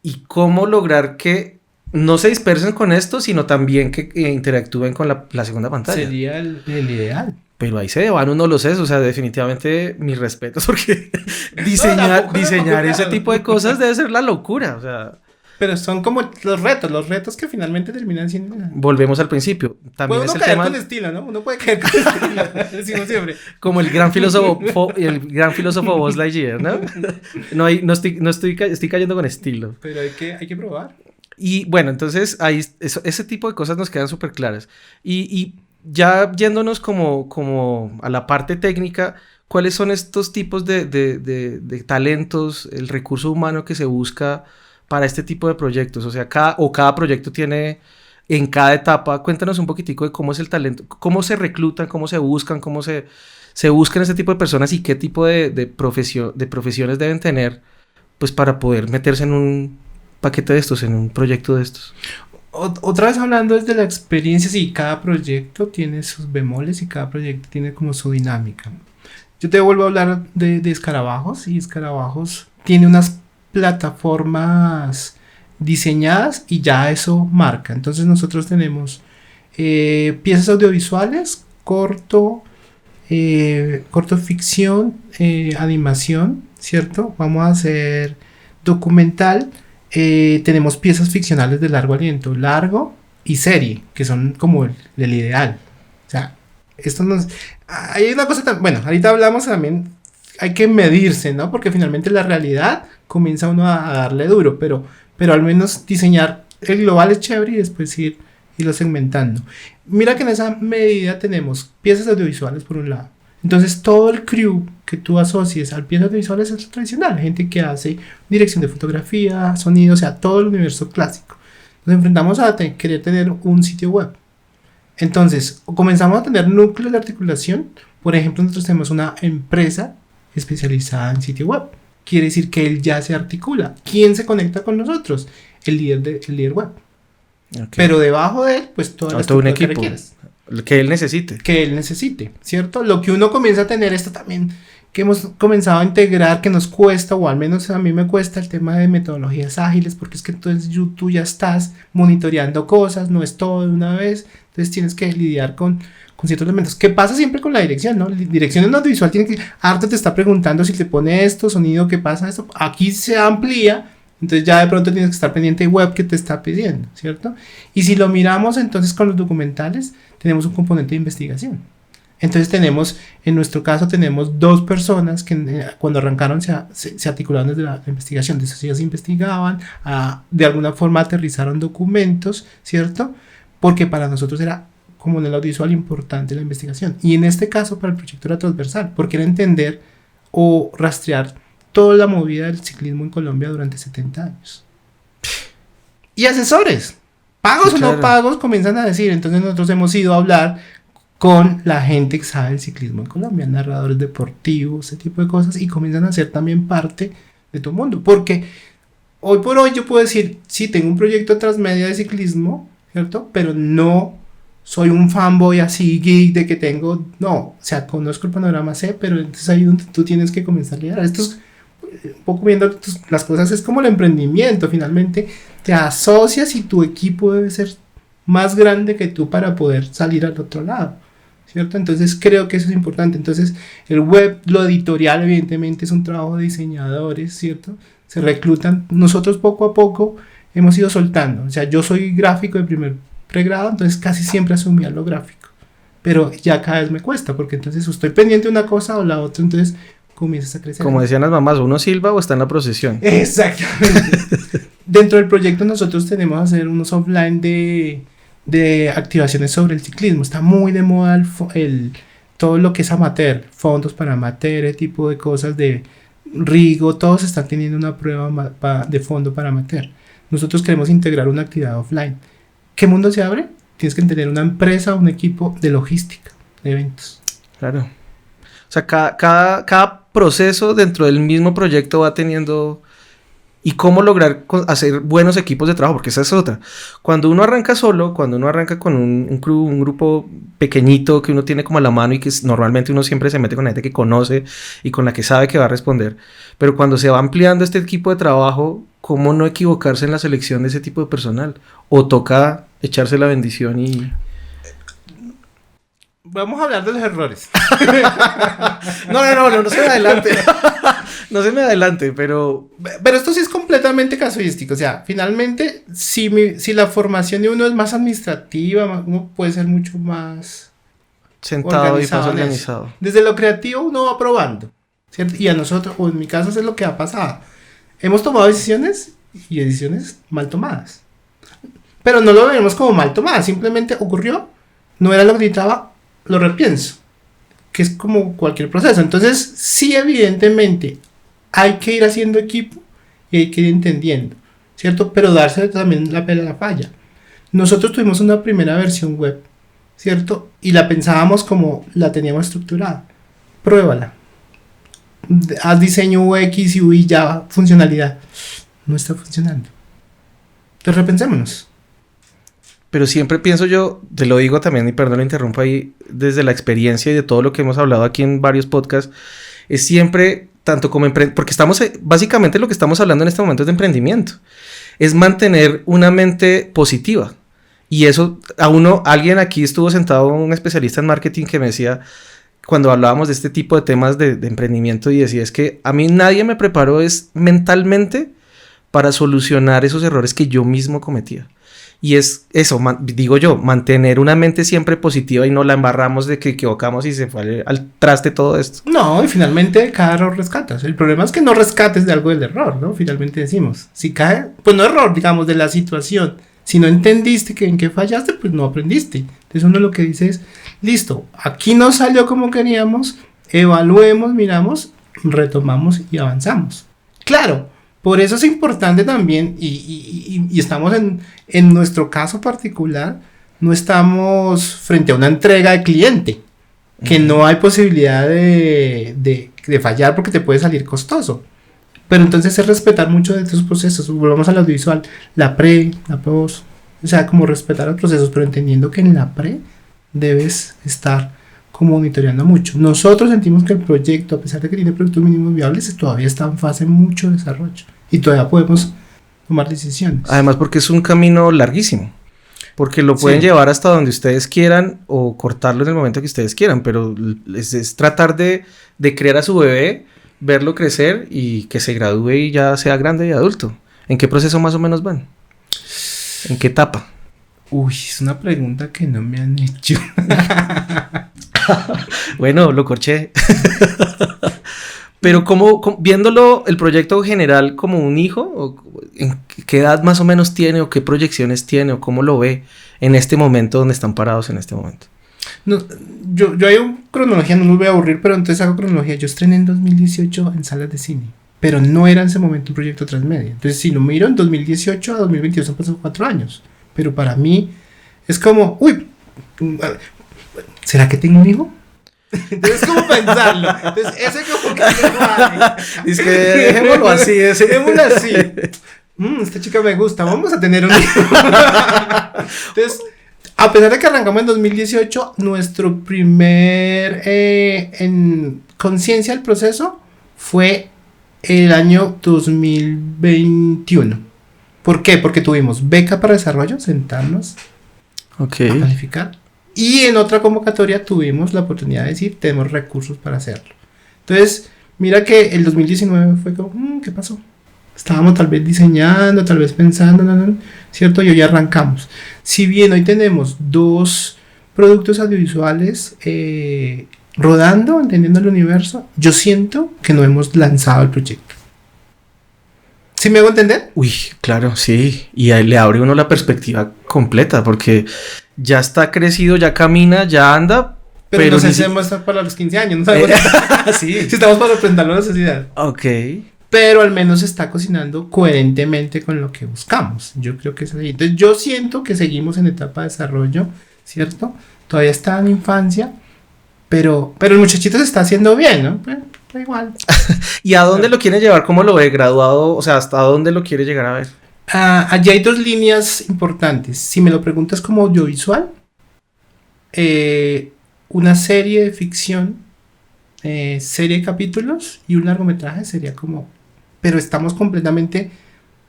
¿Y cómo lograr que no se dispersen con esto, sino también que interactúen con la segunda pantalla? Sería el ideal. Pero ahí se van unos los sesos, o sea, definitivamente mis respetos, porque diseñar ese tipo de cosas debe ser la locura, o sea. Pero son como los retos que finalmente terminan siendo... Volvemos al principio. También puede uno caer con estilo, ¿no? Uno puede caer con estilo, decimos siempre. Como el gran filósofo Buzz Lightyear, ¿no? Estoy cayendo con estilo. Pero hay que probar. Y bueno, entonces ahí ese tipo de cosas nos quedan súper claras. Y ya yéndonos como a la parte técnica, ¿cuáles son estos tipos de talentos, el recurso humano que se busca para este tipo de proyectos? O sea, cada proyecto tiene en cada etapa. Cuéntanos un poquitico de cómo es el talento, cómo se reclutan, cómo se buscan, cómo se buscan este tipo de personas y qué tipo de profesiones deben tener, pues, para poder meterse en un paquete de estos, en un proyecto de estos. Otra vez hablando desde la experiencia, sí, cada proyecto tiene sus bemoles y cada proyecto tiene como su dinámica. Yo te vuelvo a hablar de Escarabajos, y Escarabajos tiene unas plataformas diseñadas y ya eso marca. Entonces nosotros tenemos piezas audiovisuales, corto ficción, animación, ¿cierto? Vamos a hacer documental. Tenemos piezas ficcionales de largo aliento, largo y serie, que son como el ideal. O sea, esto nos... Hay una cosa bueno, ahorita hablamos también, hay que medirse, ¿no? Porque finalmente la realidad comienza uno a darle duro, pero al menos diseñar el global es chévere y después irlo segmentando. Mira que en esa medida tenemos piezas audiovisuales por un lado. Entonces todo el crew que tú asocies al piezas audiovisuales es tradicional, gente que hace dirección de fotografía, sonido, o sea, todo el universo clásico. Nos enfrentamos a querer tener un sitio web. Entonces comenzamos a tener núcleos de articulación. Por ejemplo, nosotros tenemos una empresa especializada en sitio web. Quiere decir que él ya se articula. ¿Quién se conecta con nosotros? El líder web. Okay. Pero debajo de él, pues toda la estructura que requieras. Que él necesite, ¿cierto? Lo que uno comienza a tener esto también, que hemos comenzado a integrar, que nos cuesta, o al menos a mí me cuesta, el tema de metodologías ágiles, porque es que entonces tú ya estás monitoreando cosas, no es todo de una vez, entonces tienes que lidiar con ciertos elementos. ¿Qué pasa siempre con la dirección, no? La dirección en audiovisual tiene que... Harto te está preguntando si te pone esto, sonido, ¿qué pasa esto? Aquí se amplía, entonces ya de pronto tienes que estar pendiente de web que te está pidiendo, ¿cierto? Y si lo miramos entonces con los documentales, tenemos un componente de investigación. Entonces en nuestro caso tenemos 2 personas que cuando arrancaron se articularon desde la investigación. Entonces ellos investigaban, de alguna forma aterrizaron documentos, ¿cierto? Porque para nosotros era, como en el audiovisual, importante la investigación. Y en este caso para el proyecto era transversal, porque era entender o rastrear toda la movida del ciclismo en Colombia durante 70 años. Y asesores, pagos sí, o no pagos, comienzan a decir. Entonces nosotros hemos ido a hablar con la gente que sabe el ciclismo en Colombia, narradores deportivos, ese tipo de cosas, y comienzan a ser también parte de tu mundo. Porque hoy por hoy yo puedo decir, sí, tengo un proyecto transmedia de ciclismo, ¿cierto? Pero no soy un fanboy así geek de que tengo, no, o sea, conozco el panorama, sé, pero entonces ahí donde tú tienes que comenzar a liderar. Esto es un poco viendo las cosas, es como el emprendimiento, finalmente te asocias y tu equipo debe ser más grande que tú para poder salir al otro lado, ¿cierto? Entonces creo que eso es importante. Entonces el web, lo editorial evidentemente es un trabajo de diseñadores, ¿cierto? Se reclutan, nosotros poco a poco hemos ido soltando, o sea, yo soy gráfico de primer pregrado, entonces casi siempre asumía lo gráfico, pero ya cada vez me cuesta, porque entonces estoy pendiente de una cosa o la otra, entonces comienzas a crecer. Como decían las mamás, uno silba o está en la procesión. Exactamente. Dentro del proyecto nosotros tenemos que hacer unos offline de activaciones sobre el ciclismo. Está muy de moda todo lo que es amateur, fondos para amateur, ese tipo de cosas de Rigo, todos están teniendo una prueba de fondo para amateur. Nosotros queremos integrar una actividad offline. ¿Qué mundo se abre? Tienes que tener una empresa, un equipo de logística, de eventos. Claro. O sea, cada proceso dentro del mismo proyecto va teniendo... Y cómo lograr hacer buenos equipos de trabajo, porque esa es otra. Cuando uno arranca solo, cuando uno arranca con un crew, un grupo pequeñito que uno tiene como a la mano y que normalmente uno siempre se mete con la gente que conoce y con la que sabe que va a responder. Pero cuando se va ampliando este equipo de trabajo, ¿cómo no equivocarse en la selección de ese tipo de personal? O toca echarse la bendición y... Vamos a hablar de los errores. No se me adelante. No se me adelante, pero... Pero esto sí es completamente casuístico. O sea, finalmente, si la formación de uno es más administrativa, uno puede ser mucho más... Sentado y más organizado. Desde lo creativo uno va probando, ¿cierto? Y a nosotros, o en mi caso, eso es lo que ha pasado. Hemos tomado decisiones y decisiones mal tomadas. Pero no lo vemos como mal tomadas. Simplemente ocurrió, no era lo que necesitaba, lo repienso, que es como cualquier proceso. Entonces, sí, evidentemente, hay que ir haciendo equipo y hay que ir entendiendo, ¿cierto? Pero darse también la pela a la falla. Nosotros tuvimos una primera versión web, ¿cierto? Y la pensábamos como la teníamos estructurada. Pruébala. Haz diseño UX y UI, ya funcionalidad. No está funcionando. Entonces, repensémonos. Pero siempre pienso yo, te lo digo también, y perdón, lo interrumpo ahí, desde la experiencia y de todo lo que hemos hablado aquí en varios podcasts, es siempre, tanto como porque estamos, básicamente lo que estamos hablando en este momento es de emprendimiento, es mantener una mente positiva. Y eso, alguien aquí estuvo sentado, un especialista en marketing que me decía, cuando hablábamos de este tipo de temas de emprendimiento, y decía, es que a mí nadie me preparó mentalmente para solucionar esos errores que yo mismo cometía. Y es eso, digo yo, mantener una mente siempre positiva y no la embarramos de que equivocamos y se fue al traste todo esto. No, y finalmente cada error rescatas. El problema es que no rescates de algo del error, ¿no? Finalmente decimos, si cae, pues no error, digamos, de la situación. Si no entendiste en qué fallaste, pues no aprendiste. Entonces uno lo que dice es, listo, aquí no salió como queríamos, evaluemos, miramos, retomamos y avanzamos. Claro. Por eso es importante también, y estamos en nuestro caso particular, no estamos frente a una entrega de cliente, que no hay posibilidad de fallar porque te puede salir costoso. Pero entonces es respetar mucho de estos procesos. Volvamos al audiovisual, la pre, la post, o sea, como respetar los procesos, pero entendiendo que en la pre debes estar como monitoreando mucho. Nosotros sentimos que el proyecto, a pesar de que tiene productos mínimos viables, todavía está en fase mucho desarrollo. Y todavía podemos tomar decisiones. Además porque es un camino larguísimo. Porque lo pueden llevar hasta donde ustedes quieran o cortarlo en el momento que ustedes quieran. Pero es tratar de crear a su bebé, verlo crecer y que se gradúe y ya sea grande y adulto. ¿En qué proceso más o menos van? ¿En qué etapa? Uy, es una pregunta que no me han hecho. Bueno, lo corché. Pero viéndolo el proyecto general como un hijo, ¿en qué edad más o menos tiene o qué proyecciones tiene o cómo lo ve en este momento donde están parados en este momento? No, yo hago cronología, no los voy a aburrir, pero entonces hago cronología. Yo estrené en 2018 en salas de cine, pero no era en ese momento un proyecto transmedia. Entonces si lo miro en 2018 a 2022 han pasado 4 años, pero para mí es como, uy, ¿será que tengo un hijo? Entonces, ¿cómo pensarlo? Entonces, ese como que es que dejémoslo así, dejémoslo así. Esta chica me gusta, vamos a tener un hijo. Entonces, a pesar de que arrancamos en 2018, nuestro primer en conciencia del proceso fue el año 2021. ¿Por qué? Porque tuvimos beca para desarrollo, sentarnos a planificar. Y en otra convocatoria tuvimos la oportunidad de decir, tenemos recursos para hacerlo. Entonces, mira que el 2019 fue como, ¿qué pasó? Estábamos tal vez diseñando, tal vez pensando, ¿cierto? Y hoy arrancamos. Si bien hoy tenemos 2 productos audiovisuales rodando, entendiendo el universo, yo siento que no hemos lanzado el proyecto. ¿Sí me hago entender? Uy, claro, sí. Y ahí le abre uno la perspectiva completa, porque ya está crecido, ya camina, ya anda. Pero no sé si vamos a estar para los 15 años, ¿no sabemos? Sí. Si estamos para enfrentar la necesidad. Ok. Pero al menos se está cocinando coherentemente con lo que buscamos. Yo creo que es así. Entonces yo siento que seguimos en etapa de desarrollo, ¿cierto? Todavía está en infancia, Pero el muchachito se está haciendo bien, ¿no? Pero igual. ¿Y a dónde lo quiere llevar? ¿Cómo lo ve? ¿Graduado? O sea, ¿hasta dónde lo quiere llegar a ver? Allí hay dos líneas importantes. Si me lo preguntas como audiovisual, una serie de ficción, serie de capítulos y un largometraje sería como... Pero estamos completamente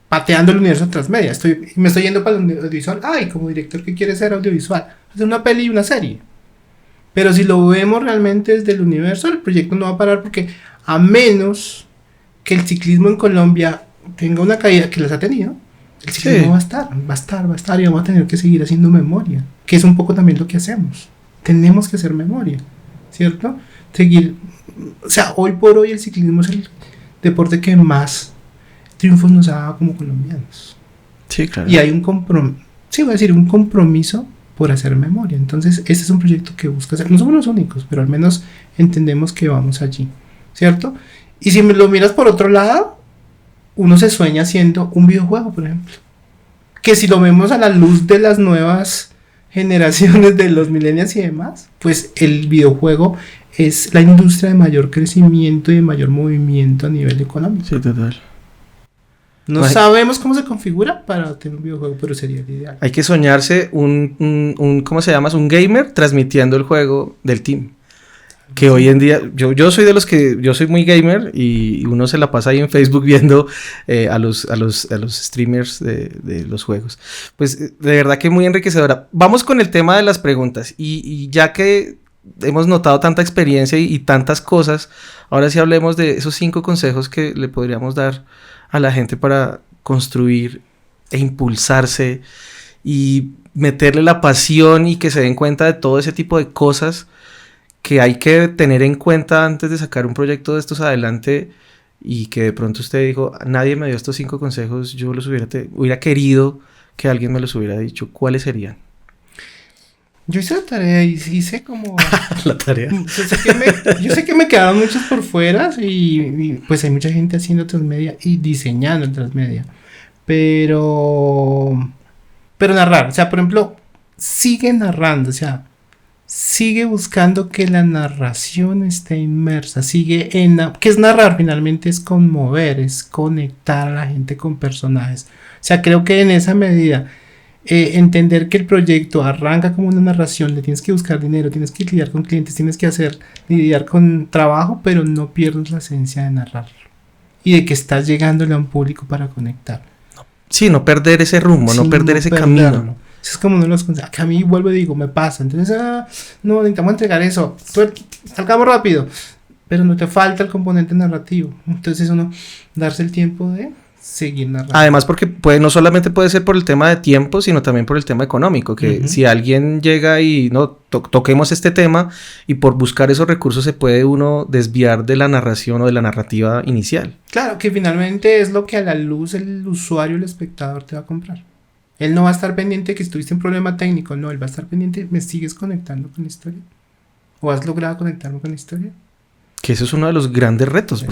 pateando el universo transmedia. Me estoy yendo para el audiovisual. Ay, como director que quiere ser audiovisual, hacer una peli y una serie. Pero si lo vemos realmente desde el universo, el proyecto no va a parar porque a menos que el ciclismo en Colombia tenga una caída que las ha tenido, el ciclismo va a estar y vamos a tener que seguir haciendo memoria, que es un poco también lo que hacemos. Tenemos que hacer memoria, ¿cierto? O sea, hoy por hoy el ciclismo es el deporte que más triunfos nos ha dado como colombianos. Sí, claro. Y hay un compromiso por hacer memoria. Entonces, este es un proyecto que busca hacer. No somos los únicos, pero al menos entendemos que vamos allí, ¿cierto? Y si me lo miras por otro lado, uno se sueña haciendo un videojuego, por ejemplo. Que si lo vemos a la luz de las nuevas generaciones de los millennials y demás, pues el videojuego es la industria de mayor crecimiento y de mayor movimiento a nivel económico. Sí, total. No sabemos cómo se configura para tener un videojuego, pero sería el ideal. Hay que soñarse ¿cómo se llama? Un gamer transmitiendo el juego del team. Que hoy en día, yo soy de los que, yo soy muy gamer y uno se la pasa ahí en Facebook viendo a los streamers de los juegos. Pues de verdad que muy enriquecedora. Vamos con el tema de las preguntas y ya que hemos notado tanta experiencia y tantas cosas, ahora sí hablemos de esos 5 consejos que le podríamos dar a la gente para construir e impulsarse y meterle la pasión y que se den cuenta de todo ese tipo de cosas que hay que tener en cuenta antes de sacar un proyecto de estos adelante y que de pronto usted dijo, nadie me dio estos 5 consejos, yo los hubiera querido que alguien me los hubiera dicho. ¿Cuáles serían? Yo hice la tarea y hice como... La tarea. Yo sé que me quedaron muchos por fuera y pues hay mucha gente haciendo transmedia y diseñando el transmedia. Pero narrar, o sea, por ejemplo, sigue narrando, o sea, sigue buscando que la narración esté inmersa, ¿qué es narrar? Finalmente es conmover, es conectar a la gente con personajes. O sea, creo que en esa medida... entender que el proyecto arranca como una narración, le tienes que buscar dinero, tienes que lidiar con clientes, tienes que lidiar con trabajo, pero no pierdas la esencia de narrar y de que estás llegándole a un público para conectar. Sí, no perder ese rumbo, no perder ese camino. Eso es como uno de los consejos que a mí vuelvo y digo, me pasa. Entonces, no, necesitamos entregar eso, salgamos rápido, pero no te falta el componente narrativo. Entonces uno darse el tiempo de seguir narrando. Además porque no solamente puede ser por el tema de tiempo, sino también por el tema económico, que si alguien llega y no toquemos este tema y por buscar esos recursos se puede uno desviar de la narración o de la narrativa inicial. Claro, que finalmente es lo que a la luz el usuario, el espectador te va a comprar. Él no va a estar pendiente que estuviste en problema técnico, no, él va a estar pendiente, ¿me sigues conectando con la historia? ¿O has logrado conectarme con la historia? Que eso es uno de los grandes retos,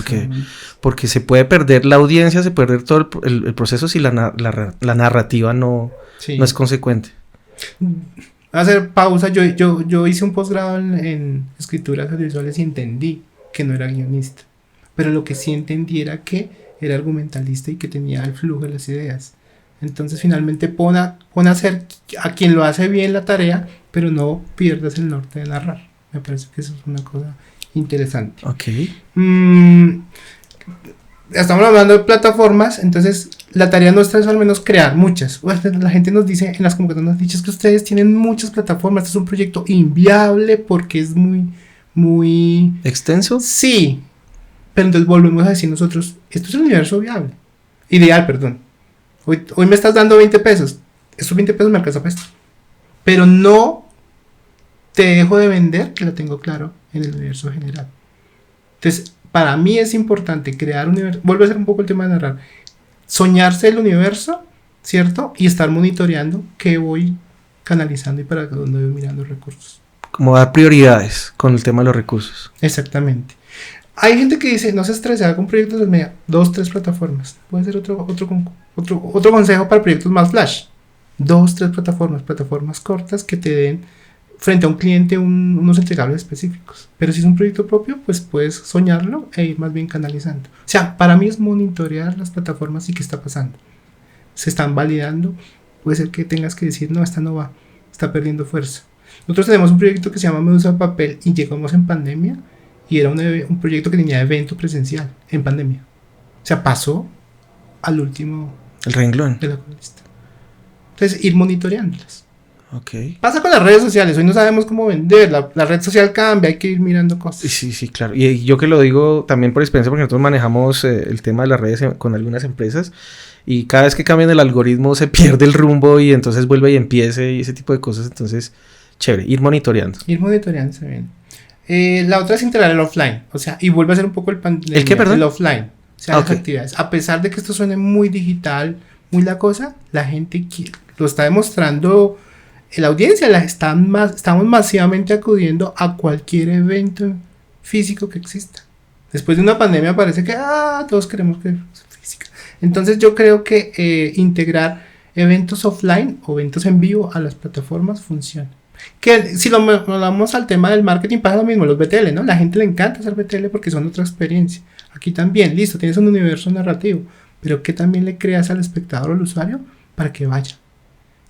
porque se puede perder la audiencia, se puede perder todo el proceso si la narrativa no es consecuente. Voy a hacer pausa. Yo hice un posgrado en escrituras audiovisuales y entendí que no era guionista, pero lo que sí entendí era que era argumentalista y que tenía el flujo de las ideas. Entonces finalmente pon a hacer a quien lo hace bien la tarea, pero no pierdas el norte de narrar. Me parece que eso es una cosa interesante. Ok. Estamos hablando de plataformas, entonces la tarea nuestra es al menos crear muchas. La gente nos dice en las convocatorias, nos dice que ustedes tienen muchas plataformas, este es un proyecto inviable porque es muy ¿extenso? Sí, pero entonces volvemos a decir nosotros, esto es un universo viable, ideal, perdón. Hoy me estás dando 20 pesos, estos 20 pesos me alcanzan para esto, pero no te dejo de vender, que lo tengo claro en el universo general. Entonces, para mí es importante crear un universo, vuelve a ser un poco el tema de narrar, soñarse el universo, ¿cierto? Y estar monitoreando qué voy canalizando y para dónde voy mirando los recursos. Como dar prioridades con el tema de los recursos. Exactamente. Hay gente que dice, no se estrese, haga un proyecto de media, 2, 3 plataformas. Puede ser otro consejo para proyectos más flash. 2, 3 plataformas cortas que te den frente a un cliente unos entregables específicos. Pero si es un proyecto propio, pues puedes soñarlo e ir más bien canalizando. O sea, para mí es monitorear las plataformas y qué está pasando. Se están validando. Puede ser que tengas que decir, no, esta no va, está perdiendo fuerza. Nosotros tenemos un proyecto que se llama Medusa Papel y llegamos en pandemia y era un proyecto que tenía evento presencial en pandemia. O sea, pasó al último... El renglón. De la lista. Entonces, ir monitoreándolas. Ok. Pasa con las redes sociales. Hoy no sabemos cómo vender. La red social cambia. Hay que ir mirando cosas. Sí, claro. Y yo que lo digo también por experiencia, porque nosotros manejamos el tema de las redes con algunas empresas. Y cada vez que cambian el algoritmo se pierde el rumbo y entonces vuelve y empiece y ese tipo de cosas. Entonces, chévere. Ir monitoreando. Ir monitoreando, está bien. La otra es integrar el offline. O sea, y vuelve a ser un poco ¿El qué, perdón? El offline. O sea, las actividades. A pesar de que esto suene muy digital, muy la cosa, la gente lo está demostrando. La audiencia estamos masivamente acudiendo a cualquier evento físico que exista. Después de una pandemia parece que todos queremos que sea física. Entonces yo creo que integrar eventos offline o eventos en vivo a las plataformas funciona. Que si lo hablamos al tema del marketing pasa lo mismo, los BTL, ¿no? La gente le encanta hacer BTL porque son otra experiencia. Aquí también, listo, tienes un universo narrativo, pero que también le creas al espectador o al usuario para que vaya.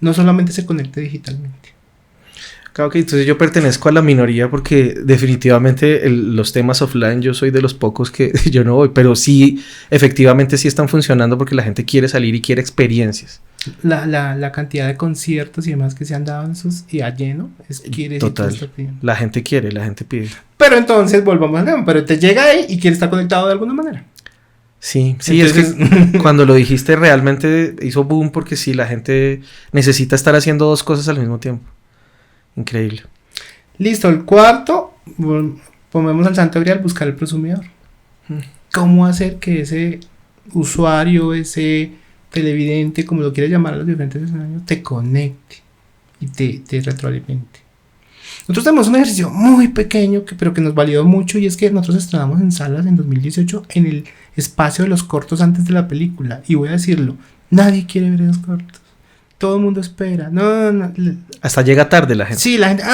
No solamente se conecte digitalmente. Claro que entonces yo pertenezco a la minoría porque definitivamente los temas offline yo soy de los pocos que yo no voy, pero sí, efectivamente sí están funcionando porque la gente quiere salir y quiere experiencias. La cantidad de conciertos y demás que se han dado en esos y a lleno quiere total. La gente quiere, la gente pide. Pero entonces volvamos al tema, pero te llega ahí y quiere estar conectado de alguna manera. Sí, entonces, es que cuando lo dijiste realmente hizo boom porque sí, la gente necesita estar haciendo dos cosas al mismo tiempo. Increíble. Listo, el cuarto, ponemos al santo grial, buscar el prosumidor. ¿Cómo hacer que ese usuario, ese televidente, como lo quieras llamar a los diferentes escenarios, te conecte y te retroalimente? Nosotros tenemos un ejercicio muy pequeño, pero que nos validó mucho, y es que nosotros estrenamos en salas en 2018 en el espacio de los cortos antes de la película. Y voy a decirlo, nadie quiere ver esos cortos. Todo el mundo espera. No. Hasta llega tarde la gente. Sí, la gente.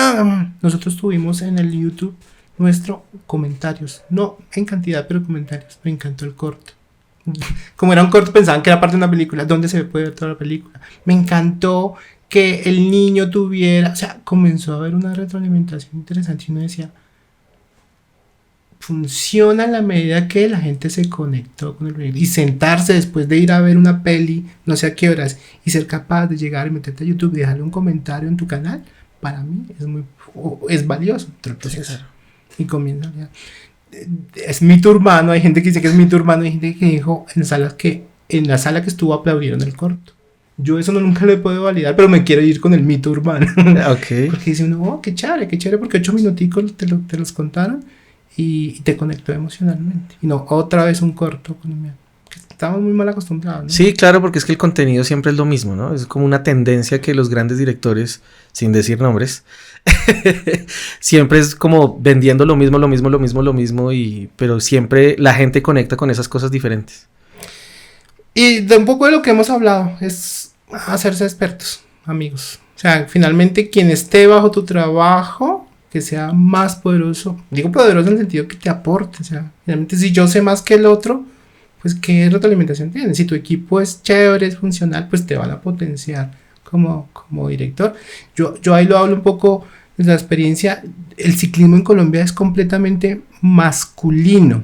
Nosotros tuvimos en el YouTube nuestro comentarios. No en cantidad, pero comentarios. Me encantó el corto. Como era un corto, pensaban que era parte de una película. ¿Dónde se puede ver toda la película? Me encantó que el niño tuviera. O sea, comenzó a haber una retroalimentación interesante. Y uno decía, funciona a la medida que la gente se conectó con el proyecto. Y sentarse después de ir a ver una peli, no sé a qué horas, y ser capaz de llegar y meterte a YouTube y dejarle un comentario en tu canal, para mí es valioso. Y comienza ya. Es mito urbano, hay gente que dice que es mito urbano, hay gente que dijo en la sala que estuvo aplaudieron el corto. Yo eso nunca lo he podido validar, pero me quiero ir con el mito urbano. Okay. Porque dice uno, qué chévere, porque 8 minuticos te los contaron y te conectó emocionalmente. Y no, otra vez un corto colombiano. Estamos muy mal acostumbrados, ¿no? Sí, claro, porque es que el contenido siempre es lo mismo, ¿no? Es como una tendencia que los grandes directores, sin decir nombres, siempre es como vendiendo lo mismo, pero siempre la gente conecta con esas cosas diferentes. Y de un poco de lo que hemos hablado es hacerse expertos, amigos. O sea, finalmente quien esté bajo tu trabajo, que sea más poderoso. Digo poderoso en el sentido que te aporte. O sea, finalmente si yo sé más que el otro, pues qué retroalimentación tienes. Si tu equipo es chévere, es funcional, pues te van a potenciar como director. Yo ahí lo hablo un poco de la experiencia. El ciclismo en Colombia es completamente masculino.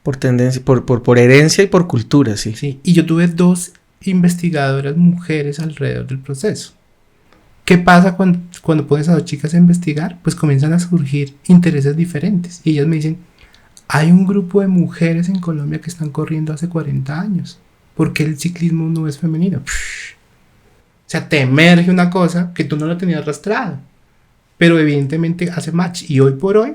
Por tendencia, por herencia y por cultura, sí. Sí, y yo tuve 2 investigadoras mujeres alrededor del proceso. ¿Qué pasa cuando pones a 2 chicas a investigar? Pues comienzan a surgir intereses diferentes. Y ellas me dicen, hay un grupo de mujeres en Colombia que están corriendo hace 40 años. ¿Por qué el ciclismo no es femenino? O sea, te emerge una cosa que tú no la tenías arrastrada. Pero evidentemente hace match. Y hoy por hoy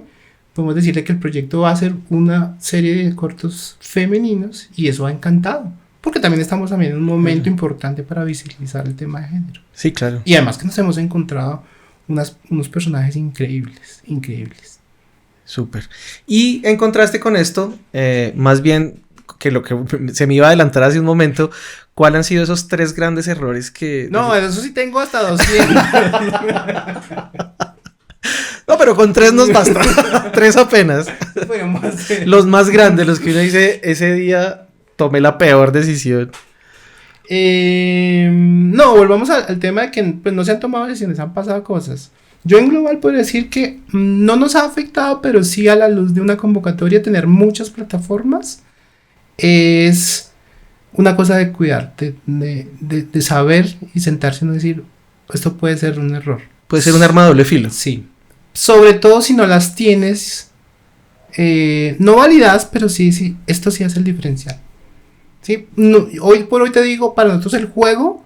podemos decirle que el proyecto va a ser una serie de cortos femeninos. Y eso ha encantado. Porque también estamos en un momento importante para visibilizar el tema de género. Sí, claro. Y además que nos hemos encontrado unos personajes increíbles. Súper. Y en contraste con esto, más bien que lo que se me iba a adelantar hace un momento, ¿cuáles han sido esos 3 grandes errores que... No, eso sí tengo hasta 200. pero con 3 nos basta. 3 apenas. Podemos hacer. Los más grandes, los que uno dice, ese día tomé la peor decisión. No, volvamos al tema de que pues, no se han tomado decisiones, han pasado cosas. Yo en global puedo decir que no nos ha afectado, pero sí a la luz de una convocatoria tener muchas plataformas es una cosa de cuidarte, de saber y sentarse y no decir, esto puede ser un error. Puede ser un arma de doble filo. Sí. Sobre todo si no las tienes, no validadas, pero sí, esto sí hace el diferencial. ¿Sí? No, hoy por hoy te digo, para nosotros el juego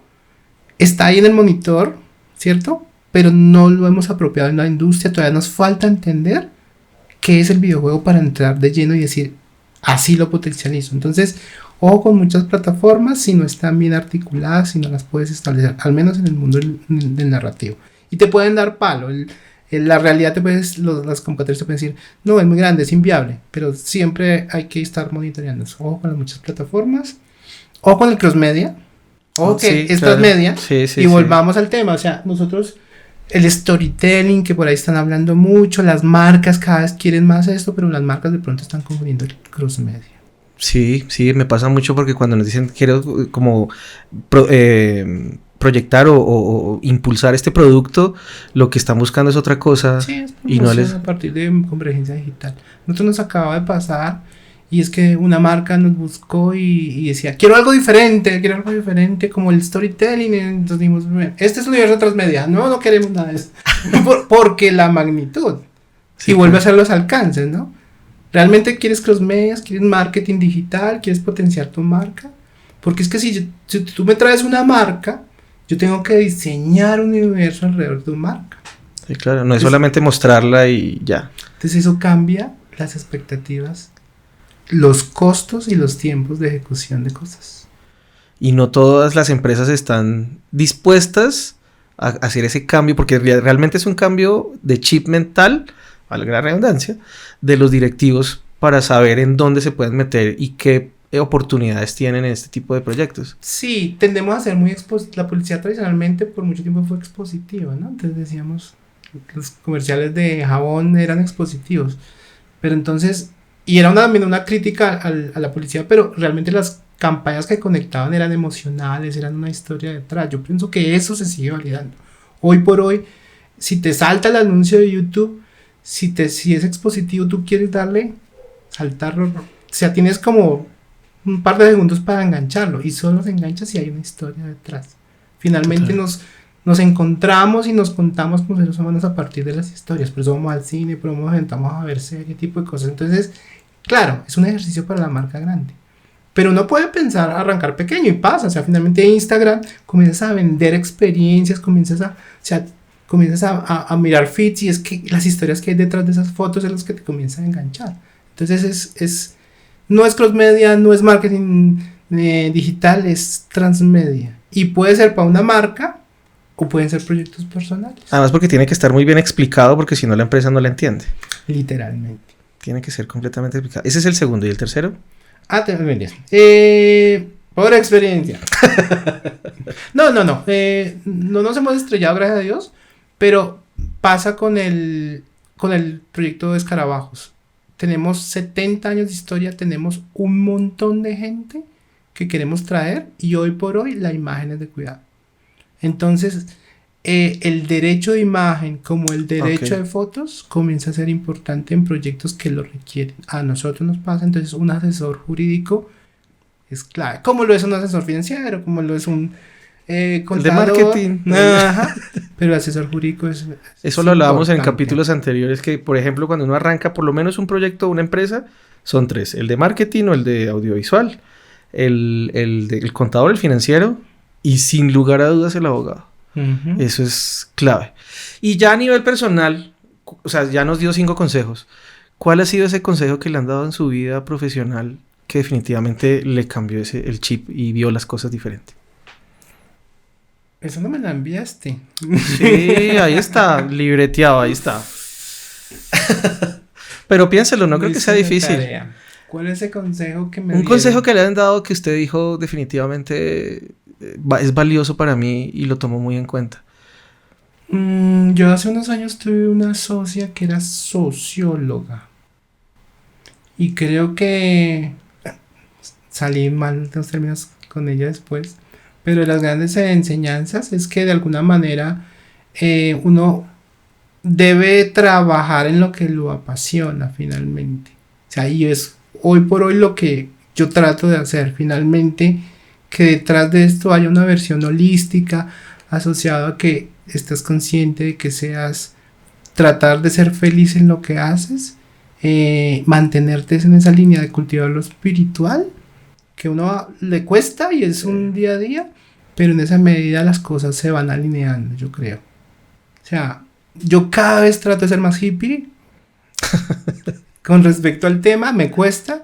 está ahí en el monitor, ¿cierto? Pero no lo hemos apropiado en la industria, todavía nos falta entender qué es el videojuego para entrar de lleno y decir, así lo potencializo. Entonces, ojo con muchas plataformas, si no están bien articuladas, si no las puedes establecer, al menos en el mundo del narrativo. Y te pueden dar palo, la realidad las convocatorias te pueden decir, no, es muy grande, es inviable, pero siempre hay que estar monitoreando eso. Ojo con las muchas plataformas, ojo con el cross-media, ojo que Sí, es claro. transmedia, Sí, y volvamos al tema, o sea, nosotros, el storytelling, que por ahí están hablando mucho, las marcas cada vez quieren más esto, pero las marcas de pronto están confundiendo el cross-media. Sí, me pasa mucho porque cuando nos dicen quiero como proyectar o impulsar este producto, lo que están buscando es otra cosa. Sí, es y no les... a partir de convergencia digital. Nosotros nos acaba de pasar y es que una marca nos buscó y decía, quiero algo diferente como el storytelling. Y entonces dijimos, este es un universo transmedia, no queremos nada de eso. Porque la magnitud. Sí, y vuelve a ser los alcances, ¿no? ¿Realmente quieres cross-medias? ¿Quieres marketing digital? ¿Quieres potenciar tu marca? Porque es que si tú me traes una marca, yo tengo que diseñar un universo alrededor de tu marca. Sí, claro, no es solamente mostrarla y ya. Entonces eso cambia las expectativas, los costos y los tiempos de ejecución de cosas. Y no todas las empresas están dispuestas a hacer ese cambio, porque realmente es un cambio de chip mental, valga la redundancia, de los directivos para saber en dónde se pueden meter y qué oportunidades tienen en este tipo de proyectos. Sí, tendemos a ser muy la publicidad tradicionalmente por mucho tiempo fue expositiva, ¿no? Entonces decíamos, los comerciales de jabón eran expositivos, pero entonces, y era también una crítica a la publicidad, pero realmente las campañas que conectaban eran emocionales, eran una historia detrás. Yo pienso que eso se sigue validando. Hoy por hoy, si te salta el anuncio de YouTube, si es expositivo, tú quieres darle, saltarlo, o sea, tienes como un par de segundos para engancharlo y solo se engancha si hay una historia detrás. Finalmente nos encontramos y nos contamos como seres humanos a partir de las historias. Por eso vamos al cine, por eso nos sentamos a ver serie, tipo de cosas. Entonces, claro, es un ejercicio para la marca grande. Pero uno puede pensar arrancar pequeño y pasa. O sea, finalmente Instagram comienzas a vender experiencias, comienzas a mirar feeds y es que las historias que hay detrás de esas fotos es las que te comienzan a enganchar. Entonces no es cross-media, no es marketing digital, es transmedia. Y puede ser para una marca o pueden ser proyectos personales. Además porque tiene que estar muy bien explicado porque si no la empresa no la entiende. Literalmente. Tiene que ser completamente explicado. Ese es el segundo. ¿Y el tercero? Te vendes. Por experiencia. No nos hemos estrellado, gracias a Dios. Pero pasa con el proyecto de Escarabajos. Tenemos 70 años de historia, tenemos un montón de gente que queremos traer y hoy por hoy la imagen es de cuidado. Entonces, el derecho de imagen como el derecho de fotos comienza a ser importante en proyectos que lo requieren. A nosotros nos pasa, entonces un asesor jurídico es clave. Como lo es un asesor financiero, como lo es un contador. El de marketing. Ajá. Pero el asesor jurídico es Eso lo hablábamos en importante. capítulos anteriores, que por ejemplo cuando uno arranca por lo menos un proyecto o una empresa, son 3. El de marketing o el de audiovisual, el contador, el financiero y sin lugar a dudas el abogado. Uh-huh. Eso es clave. Y ya a nivel personal, o sea, ya nos dio 5 consejos. ¿Cuál ha sido ese consejo que le han dado en su vida profesional que definitivamente le cambió el chip y vio las cosas diferentes? Eso no me la enviaste. Sí, ahí está, libreteado, ahí está. Pero piénselo, no creo que sea difícil. ¿Cuál es ese consejo que me Un dieron? consejo que le han dado que usted dijo definitivamente es valioso para mí y lo tomo muy en cuenta. Yo hace unos años tuve una socia que era socióloga y creo que salí mal de los términos con ella después, pero las grandes enseñanzas es que de alguna manera uno debe trabajar en lo que lo apasiona finalmente. O sea, y es hoy por hoy lo que yo trato de hacer finalmente, que detrás de esto haya una versión holística asociada a que estés consciente de que seas tratar de ser feliz en lo que haces, mantenerte en esa línea de cultivar lo espiritual, que uno le cuesta y es un día a día, pero en esa medida las cosas se van alineando, yo creo. O sea, yo cada vez trato de ser más hippie con respecto al tema, me cuesta,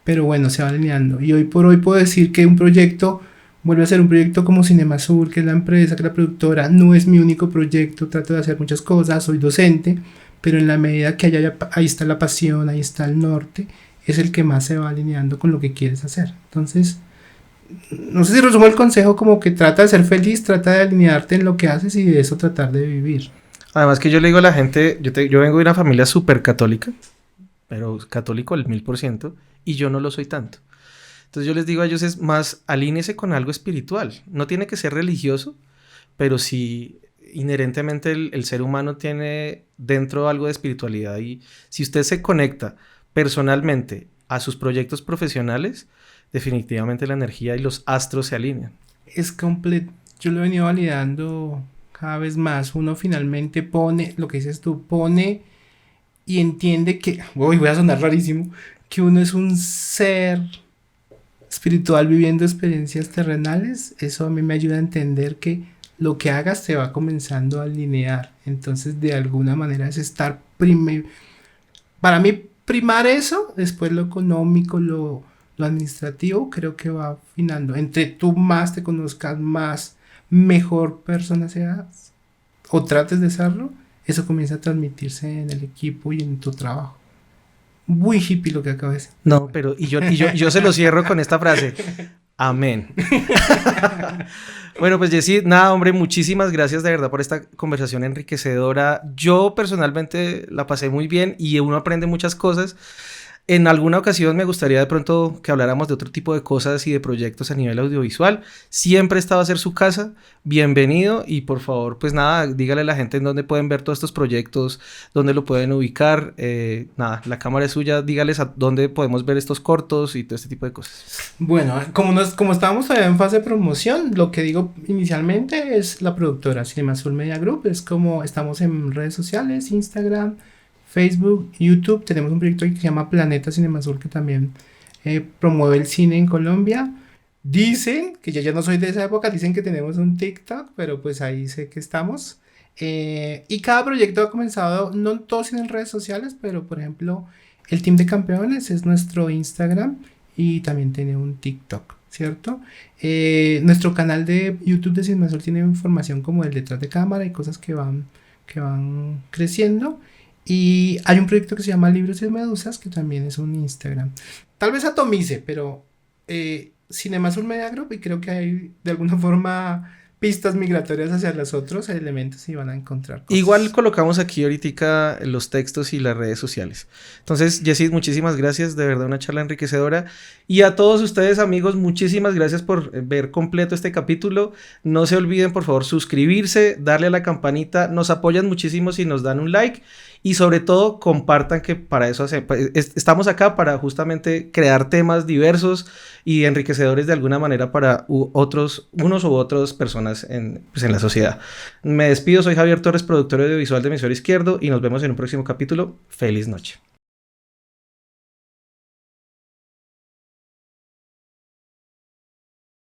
pero bueno, se va alineando. Y hoy por hoy puedo decir que un proyecto vuelve a ser un proyecto como Cinemasur, que es la empresa, que es la productora, no es mi único proyecto, trato de hacer muchas cosas, soy docente, pero en la medida que ahí está la pasión, ahí está el norte, es el que más se va alineando con lo que quieres hacer. Entonces, no sé si resumo el consejo como que trata de ser feliz, trata de alinearte en lo que haces y de eso tratar de vivir. Además que yo le digo a la gente, yo vengo de una familia súper católica, pero católico al 1000%, y yo no lo soy tanto. Entonces yo les digo a ellos es más, alíñese con algo espiritual. No tiene que ser religioso, pero sí inherentemente el ser humano tiene dentro algo de espiritualidad. Y si usted se conecta personalmente a sus proyectos profesionales, definitivamente la energía y los astros se alinean. Es completo. Yo lo he venido validando cada vez más. Uno finalmente pone, lo que dices tú, pone y entiende que, voy a sonar rarísimo, que uno es un ser espiritual viviendo experiencias terrenales. Eso a mí me ayuda a entender que lo que hagas se va comenzando a alinear. Entonces, de alguna manera es estar primero. Para mí, primar eso, después lo económico, lo administrativo, creo que va afinando. Entre tú más te conozcas, más mejor persona seas o trates de serlo, eso comienza a transmitirse en el equipo y en tu trabajo. Muy hippie lo que acabo de decir. No, pero yo se lo cierro con esta frase. Amén. Bueno, pues Jessy, nada, hombre, muchísimas gracias de verdad por esta conversación enriquecedora. Yo personalmente la pasé muy bien y uno aprende muchas cosas. En alguna ocasión me gustaría de pronto que habláramos de otro tipo de cosas y de proyectos a nivel audiovisual. Siempre esta va a ser su casa. Bienvenido y por favor, pues nada, dígale a la gente en dónde pueden ver todos estos proyectos, dónde lo pueden ubicar. Nada, la cámara es suya. Dígales a dónde podemos ver estos cortos y todo este tipo de cosas. Bueno, como estábamos todavía en fase de promoción, lo que digo inicialmente es la productora Cinemasur Media Group. Es como estamos en redes sociales, Instagram, Facebook, YouTube. Tenemos un proyecto que se llama Planeta Cinemasur que también promueve el cine en Colombia. Dicen, que yo ya no soy de esa época, dicen que tenemos un TikTok, pero pues ahí sé que estamos. Y cada proyecto ha comenzado, no todos tienen redes sociales, pero por ejemplo, el Team de Campeones es nuestro Instagram y también tiene un TikTok, ¿cierto? Nuestro canal de YouTube de Cinemasur tiene información como el detrás de cámara y cosas que van creciendo. Y hay un proyecto que se llama Libros y Medusas, que también es un Instagram. Tal vez atomice, pero Cinemasur Media Group, y creo que hay de alguna forma pistas migratorias hacia los otros elementos y van a encontrar cosas. Igual colocamos aquí ahorita los textos y las redes sociales. Entonces, Jessy, muchísimas gracias, de verdad una charla enriquecedora. Y a todos ustedes, amigos, muchísimas gracias por ver completo este capítulo. No se olviden, por favor, suscribirse, darle a la campanita. Nos apoyan muchísimo si nos dan un like. Y sobre todo, compartan, que para eso estamos acá, para justamente crear temas diversos y enriquecedores de alguna manera para unos u otras personas en la sociedad. Me despido, soy Javier Torres, productor audiovisual de Emisor Izquierdo, y nos vemos en un próximo capítulo. Feliz noche.